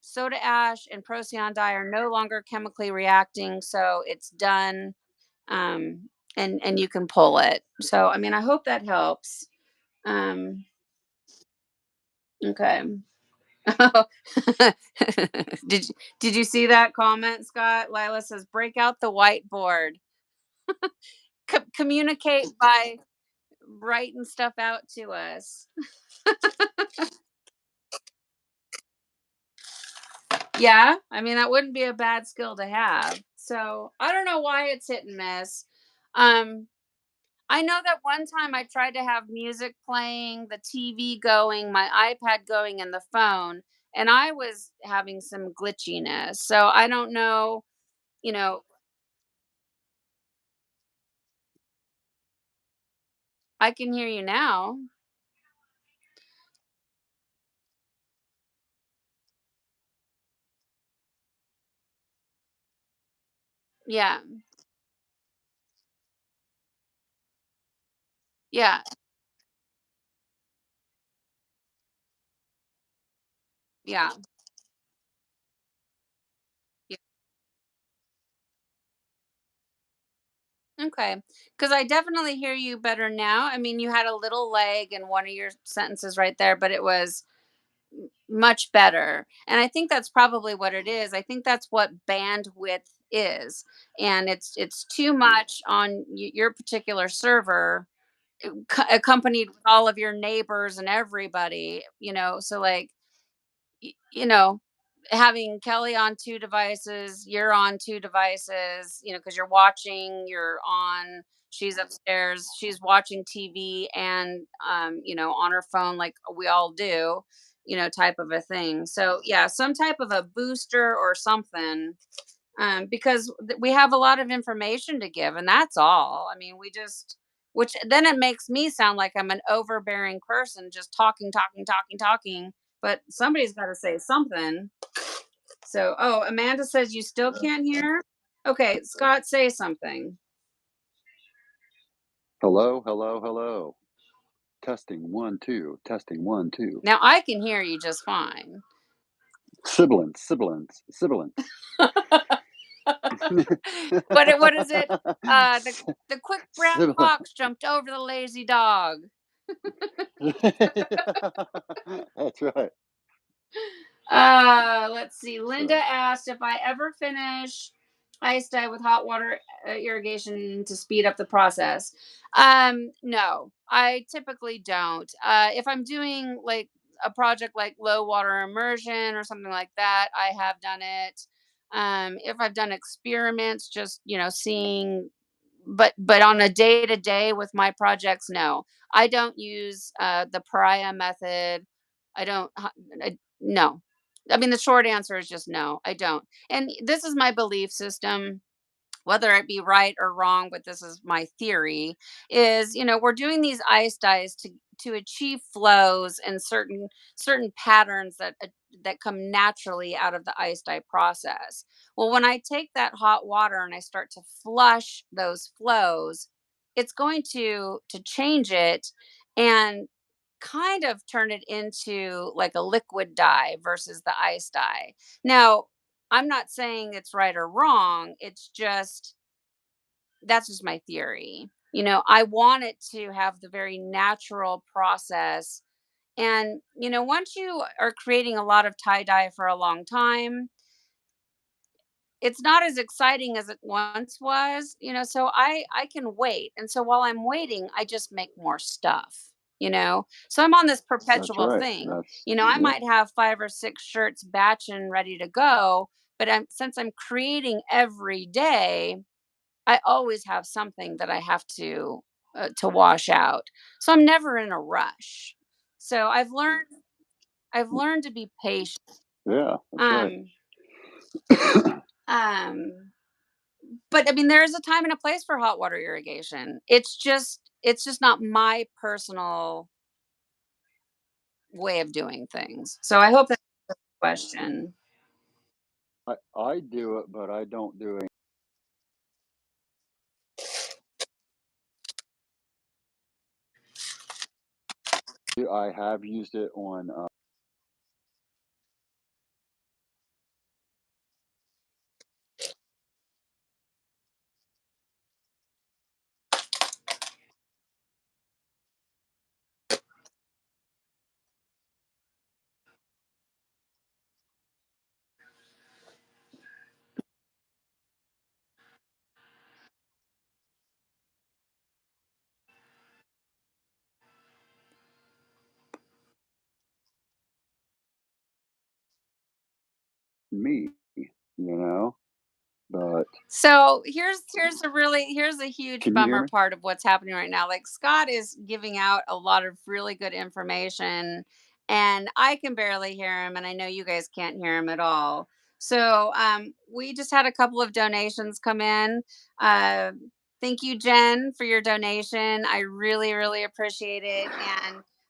Soda ash and procyon dye are no longer chemically reacting, so it's done. Um, and you can pull it. So I mean, I hope that helps. Um, okay. Did you see that comment, Scott? Lila says, "Break out the whiteboard. Communicate by writing stuff out to us." Yeah, I mean that wouldn't be a bad skill to have. So I don't know why it's hit and miss. Um, I know that one time I tried to have music playing, the TV going, my iPad going, and the phone, and I was having some glitchiness. So I don't know, you know, I can hear you now. Yeah. Yeah. Yeah. Yeah. Okay. Because I definitely hear you better now. I mean, you had a little lag in one of your sentences right there, but it was much better. And I think that's probably what it is. I think that's what bandwidth is. And it's too much on your particular server, accompanied with all of your neighbors and everybody, so like you know, having Kelly on two devices, you're on two devices, because you're watching, you're on, she's upstairs, she's watching TV and, on her phone, like we all do, type of a thing. So, yeah, some type of a booster or something, because we have a lot of information to give, and that's all. I mean, which then it makes me sound like I'm an overbearing person, just talking, talking, talking, talking. But somebody's got to say something. So, oh, Amanda says you still can't hear. Okay, Scott, say something. Hello, hello, hello. Testing 1 2. Testing 1 2. Now I can hear you just fine. Sibilance, sibilance, sibilance. What is it? The quick brown fox jumped over the lazy dog. That's right. Let's see. Linda asked if I ever finish ice dye with hot water irrigation to speed up the process. No, I typically don't. If I'm doing like a project like low water immersion or something like that, I have done it. If I've done experiments, just seeing, but on a day to day with my projects, no, I don't use the pariah method. I don't. No, I mean, the short answer is just no, I don't. And this is my belief system, whether it be right or wrong, but this is my theory, is we're doing these ice dyes to achieve flows and certain patterns that come naturally out of the ice dye process. Well, when I take that hot water and I start to flush those flows, it's going to change it and kind of turn it into like a liquid dye versus the ice dye. Now, I'm not saying it's right or wrong. It's just that's just my theory. I want it to have the very natural process. And, once you are creating a lot of tie dye for a long time, it's not as exciting as it once was, so I can wait. And so while I'm waiting, I just make more stuff, So I'm on this That's perpetual right. thing. That's I yep. might have 5 or 6 shirts batching ready to go, but since I'm creating every day, I always have something that I have to wash out. So I'm never in a rush. So I've learned to be patient. Yeah, that's right. Um um but I mean, there is a time and a place for hot water irrigation. It's just not my personal way of doing things. So I hope that's the question. I do it, but I don't do it. I have used it on me, but So here's a huge can you hear bummer me? part of what's happening right now. Like Scott is giving out a lot of really good information, and I can barely hear him, and I know you guys can't hear him at all. So we just had a couple of donations come in. Uh, thank you, Jen, for your donation. I really, really appreciate it.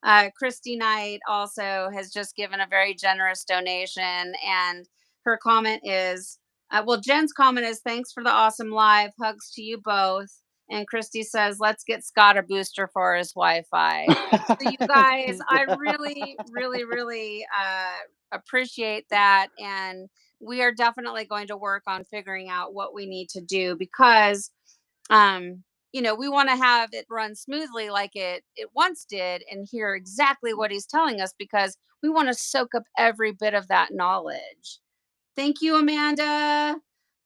And Christy Knight also has just given a very generous donation, and her comment is well, Jen's comment is thanks for the awesome live. Hugs to you both. And Christy says, let's get Scott a booster for his Wi Fi. So, you guys, I really, really, really appreciate that. And we are definitely going to work on figuring out what we need to do because, we want to have it run smoothly like it once did and hear exactly what he's telling us because we want to soak up every bit of that knowledge. Thank you, Amanda.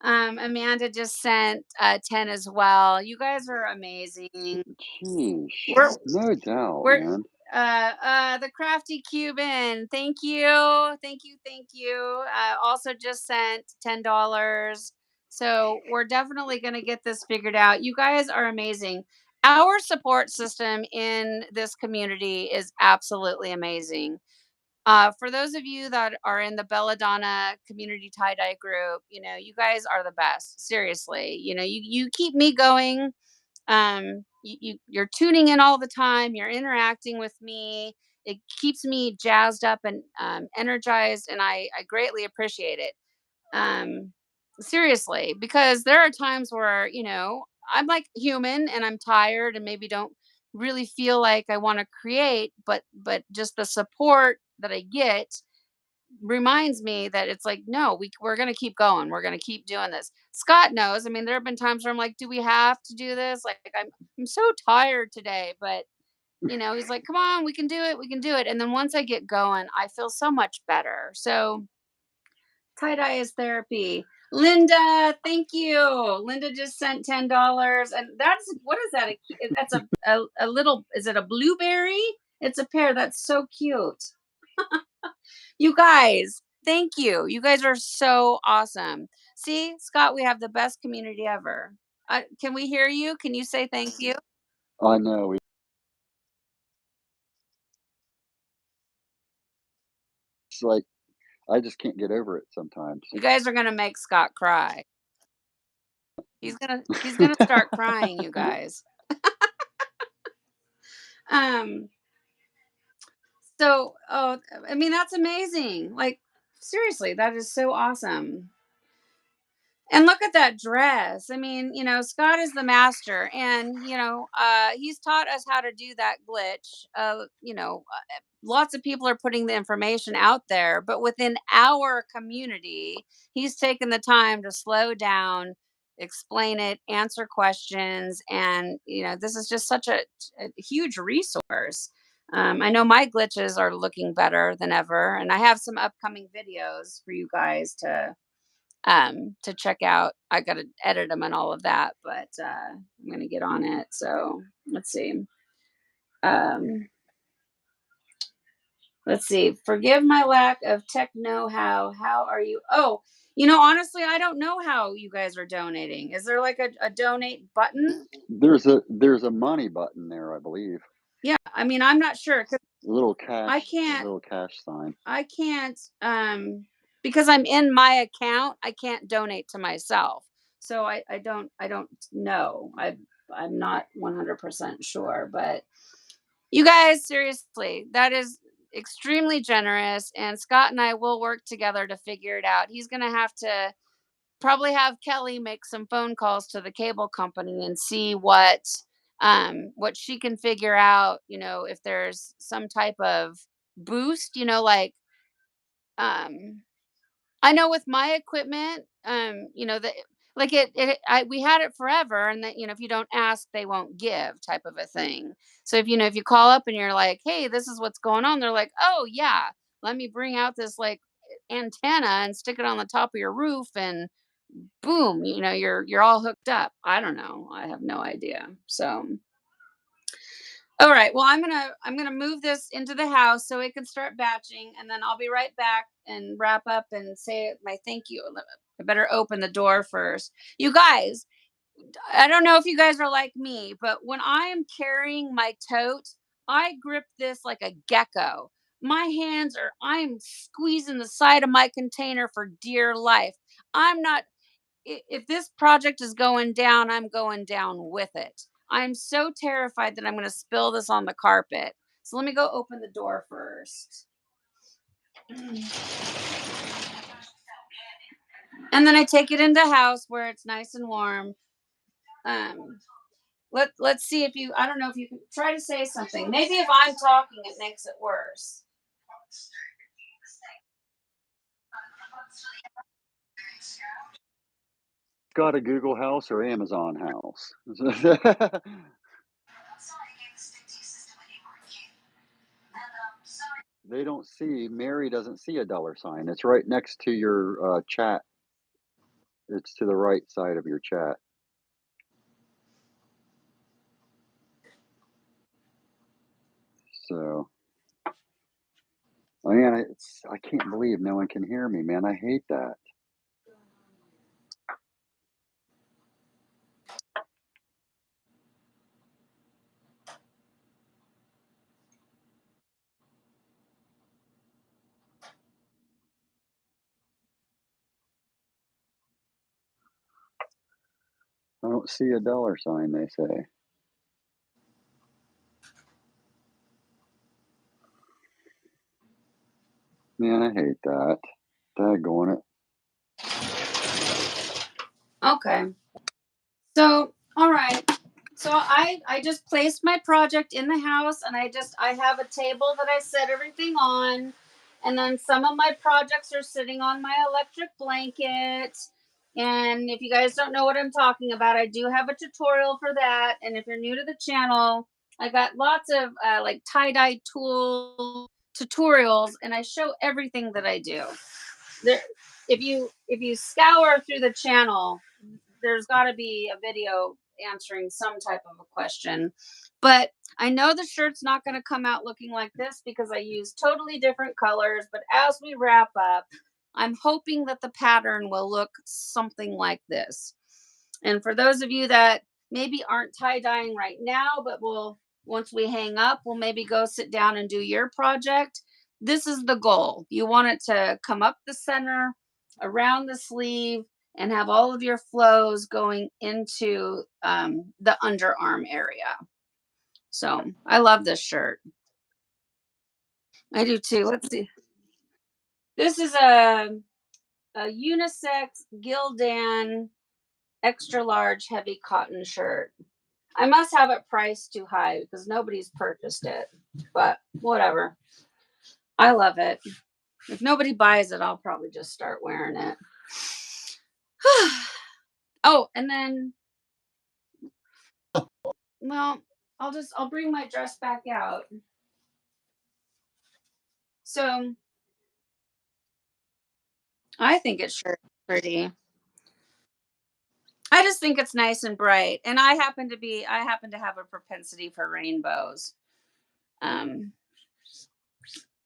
Amanda just sent 10 as well. You guys are amazing. Sheesh. We're No doubt, we're man. the crafty Cuban. Thank you. Thank you. Thank you. Also just sent $10. So we're definitely gonna get this figured out. You guys are amazing. Our support system in this community is absolutely amazing. For those of you that are in the Belladonna community tie-dye group, you guys are the best. Seriously, you keep me going. You're tuning in all the time. You're interacting with me. It keeps me jazzed up and energized, and I greatly appreciate it. Um, Seriously, because there are times where I'm like human and I'm tired and maybe don't really feel like I want to create, but just the support that I get reminds me that it's like, no, we're going to keep going. We're going to keep doing this. Scott knows. I mean, there have been times where I'm like, do we have to do this? Like, I'm so tired today, but he's like, come on, we can do it. We can do it. And then once I get going, I feel so much better. So tie-dye is therapy. Linda, thank you. Linda just sent $10. And that's, what is that? That's a little, is it a blueberry? It's a pear. That's so cute. You guys, thank you. You guys are so awesome. See, Scott, we have the best community ever. Can we hear you? Can you say thank you? I know. It's like I just can't get over it sometimes. You guys are gonna make Scott cry. He's gonna start crying, you guys. Um. So, oh, I mean, that's amazing. Like, seriously, that is so awesome. And look at that dress. I mean, Scott is the master and, he's taught us how to do that glitch. Lots of people are putting the information out there, but within our community, he's taken the time to slow down, explain it, answer questions. And, this is just such a huge resource. I know my glitches are looking better than ever, and I have some upcoming videos for you guys to check out. I got to edit them and all of that, but I'm going to get on it. So let's see. Um, let's see. Forgive my lack of tech know-how. How are you? Oh, honestly, I don't know how you guys are donating. Is there like a donate button? There's a money button there, I believe. Yeah, I mean, I'm not sure because A little cash, I a can't. little cash sign. I can't. Because I'm in my account, I can't donate to myself. So I don't know. I'm not 100% sure, but you guys, seriously, that is extremely generous. And Scott and I will work together to figure it out. He's going to have to probably have Kelly make some phone calls to the cable company and see what what she can figure out, if there's some type of boost, like, um, I know with my equipment, that like we had it forever, and that, if you don't ask, they won't give, type of a thing. So if you call up and you're like, hey, this is what's going on, they're like, oh yeah, let me bring out this like antenna and stick it on the top of your roof, and boom, you're all hooked up. I don't know. I have no idea. So all right. Well, I'm gonna move this into the house so it can start batching, and then I'll be right back and wrap up and say my thank you. I better open the door first. You guys, I don't know if you guys are like me, but when I am carrying my tote, I grip this like a gecko. I'm squeezing the side of my container for dear life. I'm not if this project is going down, I'm going down with it. I'm so terrified that I'm going to spill this on the carpet. So let me go open the door first. And then I take it into house where it's nice and warm. Um, let's see if you, I don't know if you can try to say something. Maybe if I'm talking, it makes it worse. Got a Google house or Amazon house? They don't see, Mary doesn't see a $sign. It's right next to your chat. It's to the right side of your chat. So, man, I can't believe no one can hear me, man. I hate that. I don't see a $sign, they say. Man, I hate that. Daggone it. Okay. So, all right. So I just placed my project in the house, and I have a table that I set everything on, and then some of my projects are sitting on my electric blanket. And if you guys don't know what I'm talking about, I do have a tutorial for that. And if you're new to the channel, I got lots of like tie-dye tool tutorials, and I show everything that I do. There, if you scour through the channel, there's got to be a video answering some type of a question. But I know the shirt's not going to come out looking like this because I use totally different colors. But as we wrap up, I'm hoping that the pattern will look something like this. And for those of you that maybe aren't tie-dyeing right now, but will, once we hang up, we'll maybe go sit down and do your project. This is the goal. You want it to come up the center, around the sleeve, and have all of your flows going into the underarm area. So I love this shirt. I do too. Let's see. This is a unisex Gildan extra large heavy cotton shirt. I must have it priced too high because nobody's purchased it, but whatever. I love it. If nobody buys it, I'll probably just start wearing it. Oh, and then, well, I'll bring my dress back out. So I think it's sure pretty. I just think it's nice and bright, and I happen to have a propensity for rainbows. Um,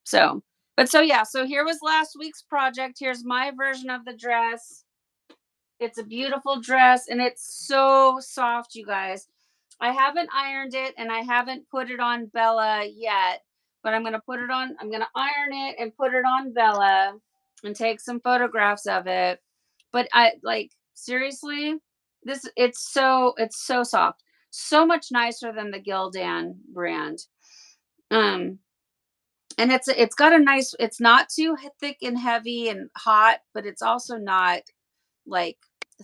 so, so here was last week's project. Here's my version of the dress. It's a beautiful dress, and it's so soft, you guys. I haven't ironed it, and I haven't put it on Bella yet, but I'm going to I'm going to iron it and put it on Bella and take some photographs of it. But I like, seriously, it's so soft. So much nicer than the Gildan brand. Um and it's got a nice, it's not too thick and heavy and hot, but it's also not like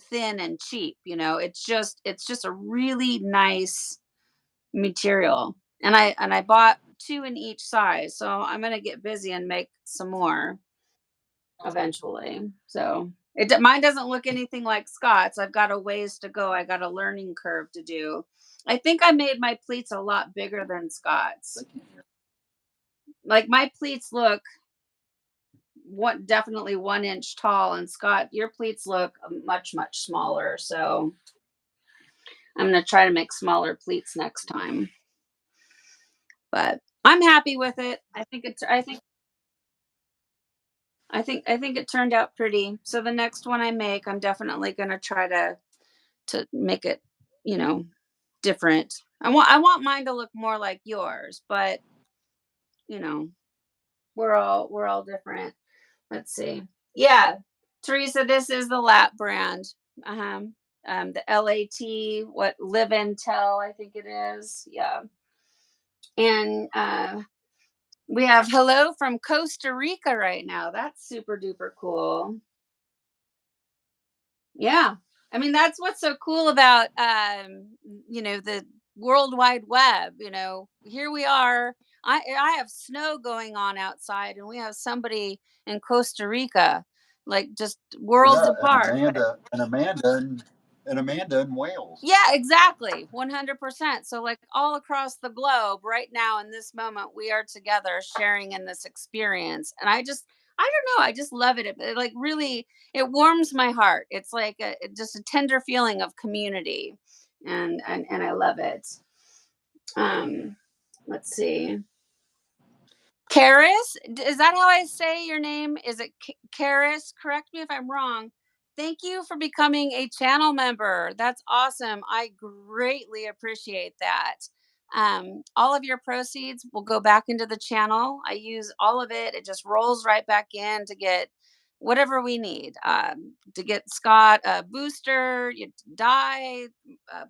thin and cheap. It's just a really nice material, and I bought 2 in each size, so I'm gonna get busy and make some more eventually. So mine doesn't look anything like Scott's. I've got a ways to go. I got a learning curve to do. I think I made my pleats a lot bigger than Scott's. Like my pleats look definitely 1 inch tall, and Scott, your pleats look much smaller. So I'm gonna try to make smaller pleats next time. But I'm happy with it. I think it turned out pretty. So the next one I make, I'm definitely gonna try to make it, you know, different. I want mine to look more like yours, but you know, we're all different. Let's see. Yeah, Teresa, this is the lap brand. Uh-huh. The LAT, what Live and Tell, I think it is. Yeah. And we have hello from Costa Rica right now. That's super duper cool. Yeah. I mean, that's what's so cool about the World Wide Web. Here we are. I have snow going on outside, and we have somebody in Costa Rica, like just worlds Yeah, and apart. Amanda in Wales. Yeah, exactly. 100%. So, like, all across the globe right now in this moment, we are together sharing in this experience. And I don't know, I just love it. It like really, it warms my heart. It's like just a tender feeling of community. And I love it. Um, let's see. Karis, is that how I say your name? Is it Karis? Correct me if I'm wrong. Thank you for becoming a channel member. That's awesome. I greatly appreciate that. All of your proceeds will go back into the channel. I use all of it. It just rolls right back in to get whatever we need. To get Scott a booster, dye,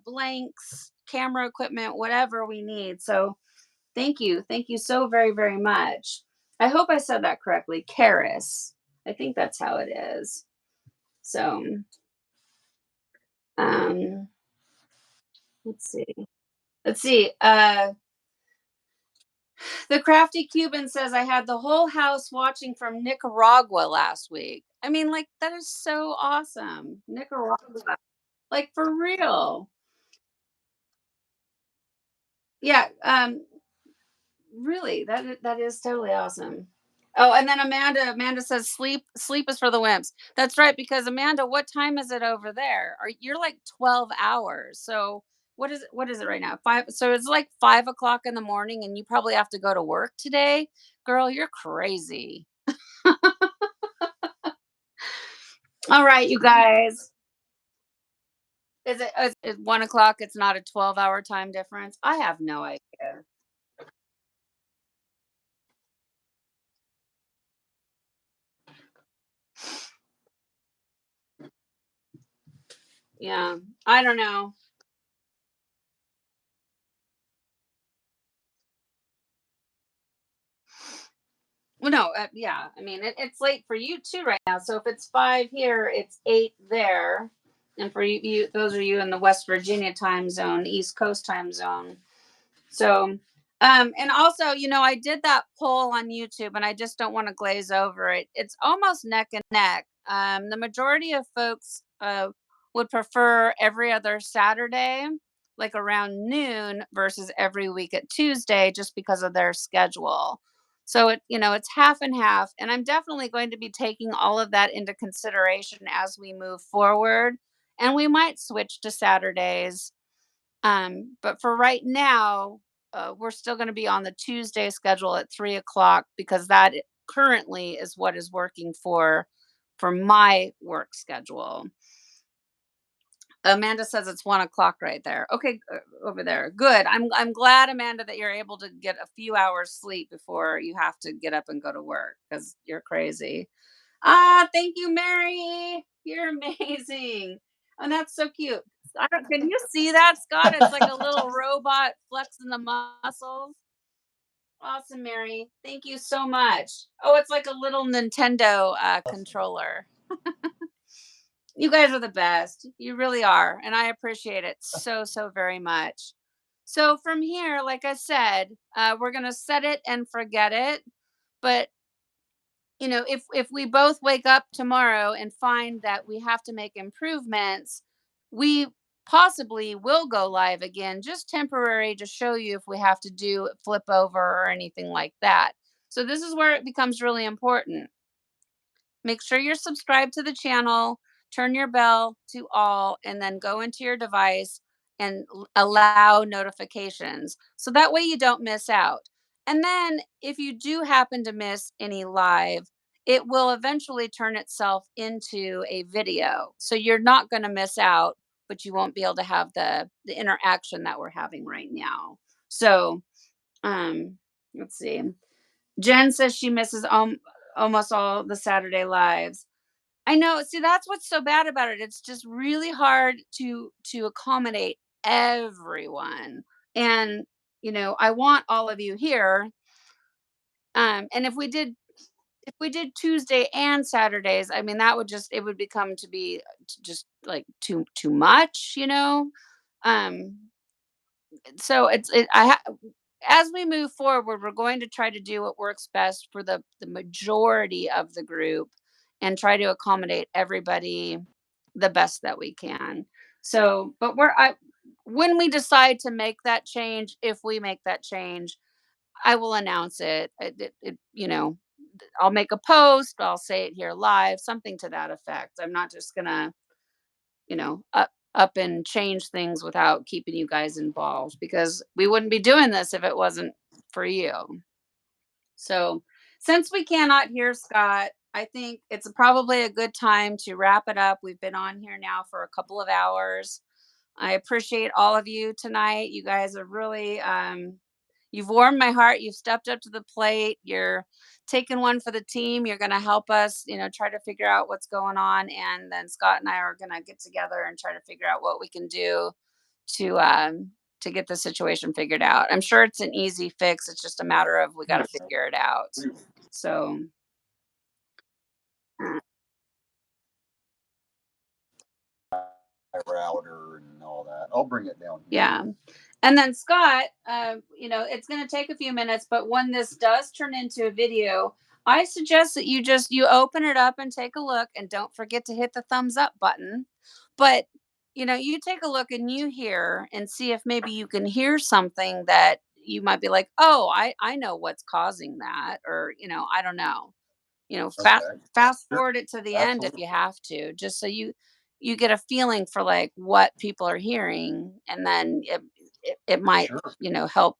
blanks, camera equipment, whatever we need. So thank you. Thank you so very much. I hope I said that correctly. Karis. I think that's how it is. So, um, let's see. Let's see. The Crafty Cuban says I had the whole house watching from Nicaragua last week. I mean, like, that is so awesome. Nicaragua. Like, for real. Yeah. Really, that is totally awesome. Oh, and then Amanda says sleep is for the wimps. That's right, because Amanda, what time is it over there? You're like 12 hours. So what is it right now? 5. So it's like 5 o'clock in the morning, and you probably have to go to work today. Girl, you're crazy. All right, you guys. Is it 1 o'clock? It's not a 12-hour time difference. I have no idea. Yeah, I don't know. Well, no, yeah. I mean, it's late for you too right now. So if it's 5 here, it's 8 there, and for those are you in the West Virginia time zone, East Coast time zone. So, and also, I did that poll on YouTube, and I just don't want to glaze over it. It's almost neck and neck. The majority of folks would prefer every other Saturday, like around noon, versus every week at Tuesday, just because of their schedule. So it's half and half, and I'm definitely going to be taking all of that into consideration as we move forward, and we might switch to Saturdays, but for right now, we're still going to be on the Tuesday schedule at 3 o'clock, because that currently is what is working for my work schedule. Amanda says it's 1 o'clock right there. Okay, over there. Good. I'm glad, Amanda, that you're able to get a few hours sleep before you have to get up and go to work, because you're crazy. Thank you, Mary. You're amazing. And that's so cute. Can you see that, Scott? It's like a little robot flexing the muscles. Awesome, Mary. Thank you so much. Oh, it's like a little Nintendo controller. You guys are the best. You really are. And I appreciate it so very much. So from here, like I said, we're gonna set it and forget it. But if we both wake up tomorrow and find that we have to make improvements, we possibly will go live again, just temporary, to show you if we have to do flip over or anything like that. So this is where it becomes really important. Make sure you're subscribed to the channel, turn your bell to all, and then go into your device and allow notifications. So that way you don't miss out. And then if you do happen to miss any live, it will eventually turn itself into a video. So you're not going to miss out, but you won't be able to have the interaction that we're having right now. So let's see. Jen says she misses almost all the Saturday lives. I know. See, that's what's so bad about it. It's just really hard to accommodate everyone. And I want all of you here. And if we did Tuesday and Saturdays, I mean, that would just it would become to be just like too much. Um so as we move forward, we're going to try to do what works best for the majority of the group and try to accommodate everybody the best that we can. So, but when we decide to make that change, if we make that change, I will announce it. I'll make a post, I'll say it here live, something to that effect. I'm not just gonna, up and change things without keeping you guys involved, because we wouldn't be doing this if it wasn't for you. So, since we cannot hear Scott, I think it's probably a good time to wrap it up. We've been on here now for a couple of hours. I appreciate all of you tonight. You guys are really you've warmed my heart. You've stepped up to the plate. You're taking one for the team. You're going to help us, try to figure out what's going on, and then Scott and I are going to get together and try to figure out what we can do to get the situation figured out. I'm sure it's an easy fix. It's just a matter of we got to figure it out. So, router and all that. I'll bring it down here. yeah. And then Scott, it's going to take a few minutes, but when this does turn into a video, I suggest that you open it up and take a look, and don't forget to hit the thumbs up button. But you take a look and you hear and see if maybe you can hear something that you might be like, oh, I know what's causing that, or I don't know. Fast Okay. fast Sure. forward it to the end if you have to, just so you get a feeling for like what people are hearing, and then it might Sure. help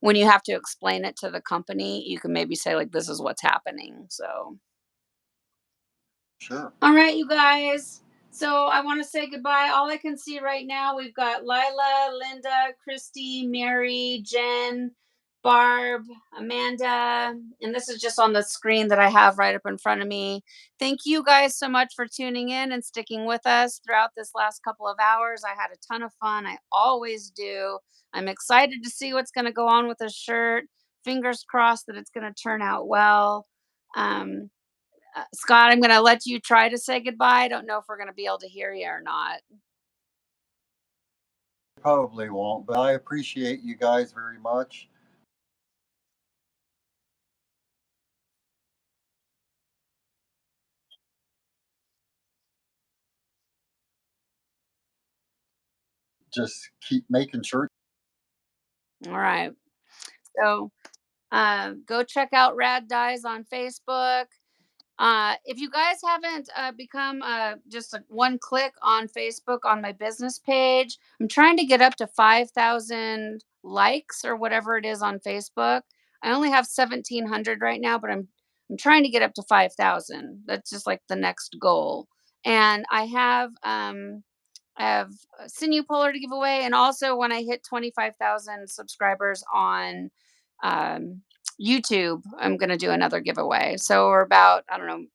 when you have to explain it to the company. You can maybe say like, this is what's happening. So Sure. all right, you guys. So I want to say goodbye. All I can see right now, we've got Lila, Linda, Christy, Mary, Jen, Barb, Amanda, and this is just on the screen that I have right up in front of me. Thank you guys so much for tuning in and sticking with us throughout this last couple of hours. I had a ton of fun. I always do. I'm excited to see what's going to go on with this shirt. Fingers crossed that it's going to turn out well. Um, Scott, I'm going to let you try to say goodbye. I don't know if we're going to be able to hear you or not. Probably won't, but I appreciate you guys very much. Just keep making sure. All right. So go check out Rad Dyes on Facebook. If you guys haven't become just one click on Facebook on my business page, I'm trying to get up to 5,000 likes or whatever it is on Facebook. I only have 1,700 right now, but I'm trying to get up to 5,000. That's just like the next goal. And I have a Sinew Polar to give away, and also when I hit 25,000 subscribers on um, YouTube, I'm going to do another giveaway. So we're about, I don't know,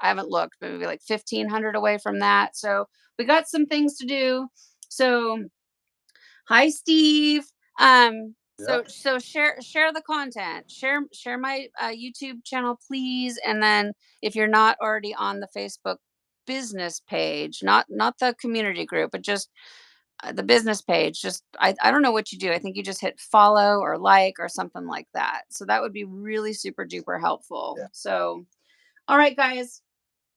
I haven't looked, but maybe like 1,500 away from that. So we got some things to do. So hi, Steve. So share the content. Share my YouTube channel, please. And then if you're not already on the Facebook business page, not the community group, but just the business page. Just I don't know what you do. I think you just hit follow or like or something like that. So that would be really super duper helpful. Yeah. So, all right, guys.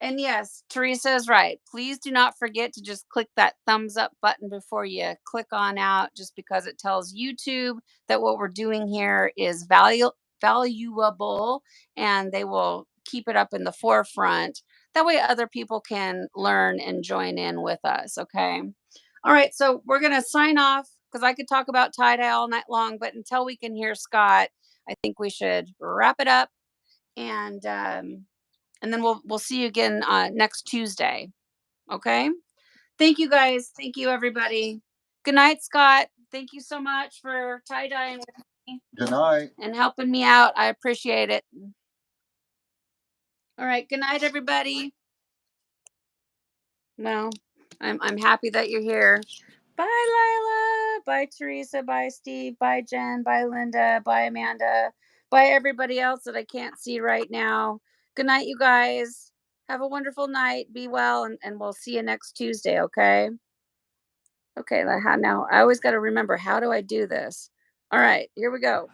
And yes, Teresa is right. Please do not forget to just click that thumbs up button before you click on out, just because it tells YouTube that what we're doing here is valuable, and they will keep it up in the forefront. That way other people can learn and join in with us. Okay. All right. So we're going to sign off because I could talk about tie-dye all night long, but until we can hear Scott, I think we should wrap it up. And then we'll see you again next Tuesday. Okay. Thank you guys. Thank you everybody. Good night, Scott. Thank you so much for tie dyeing with me Good night. and helping me out. I appreciate it. All right. Good night, everybody. Well, I'm happy that you're here. Bye, Lila. Bye, Teresa. Bye, Steve. Bye, Jen. Bye, Linda. Bye, Amanda. Bye, everybody else that I can't see right now. Good night, you guys. Have a wonderful night. Be well, and we'll see you next Tuesday, okay? Okay, now I always got to remember, how do I do this? All right, here we go.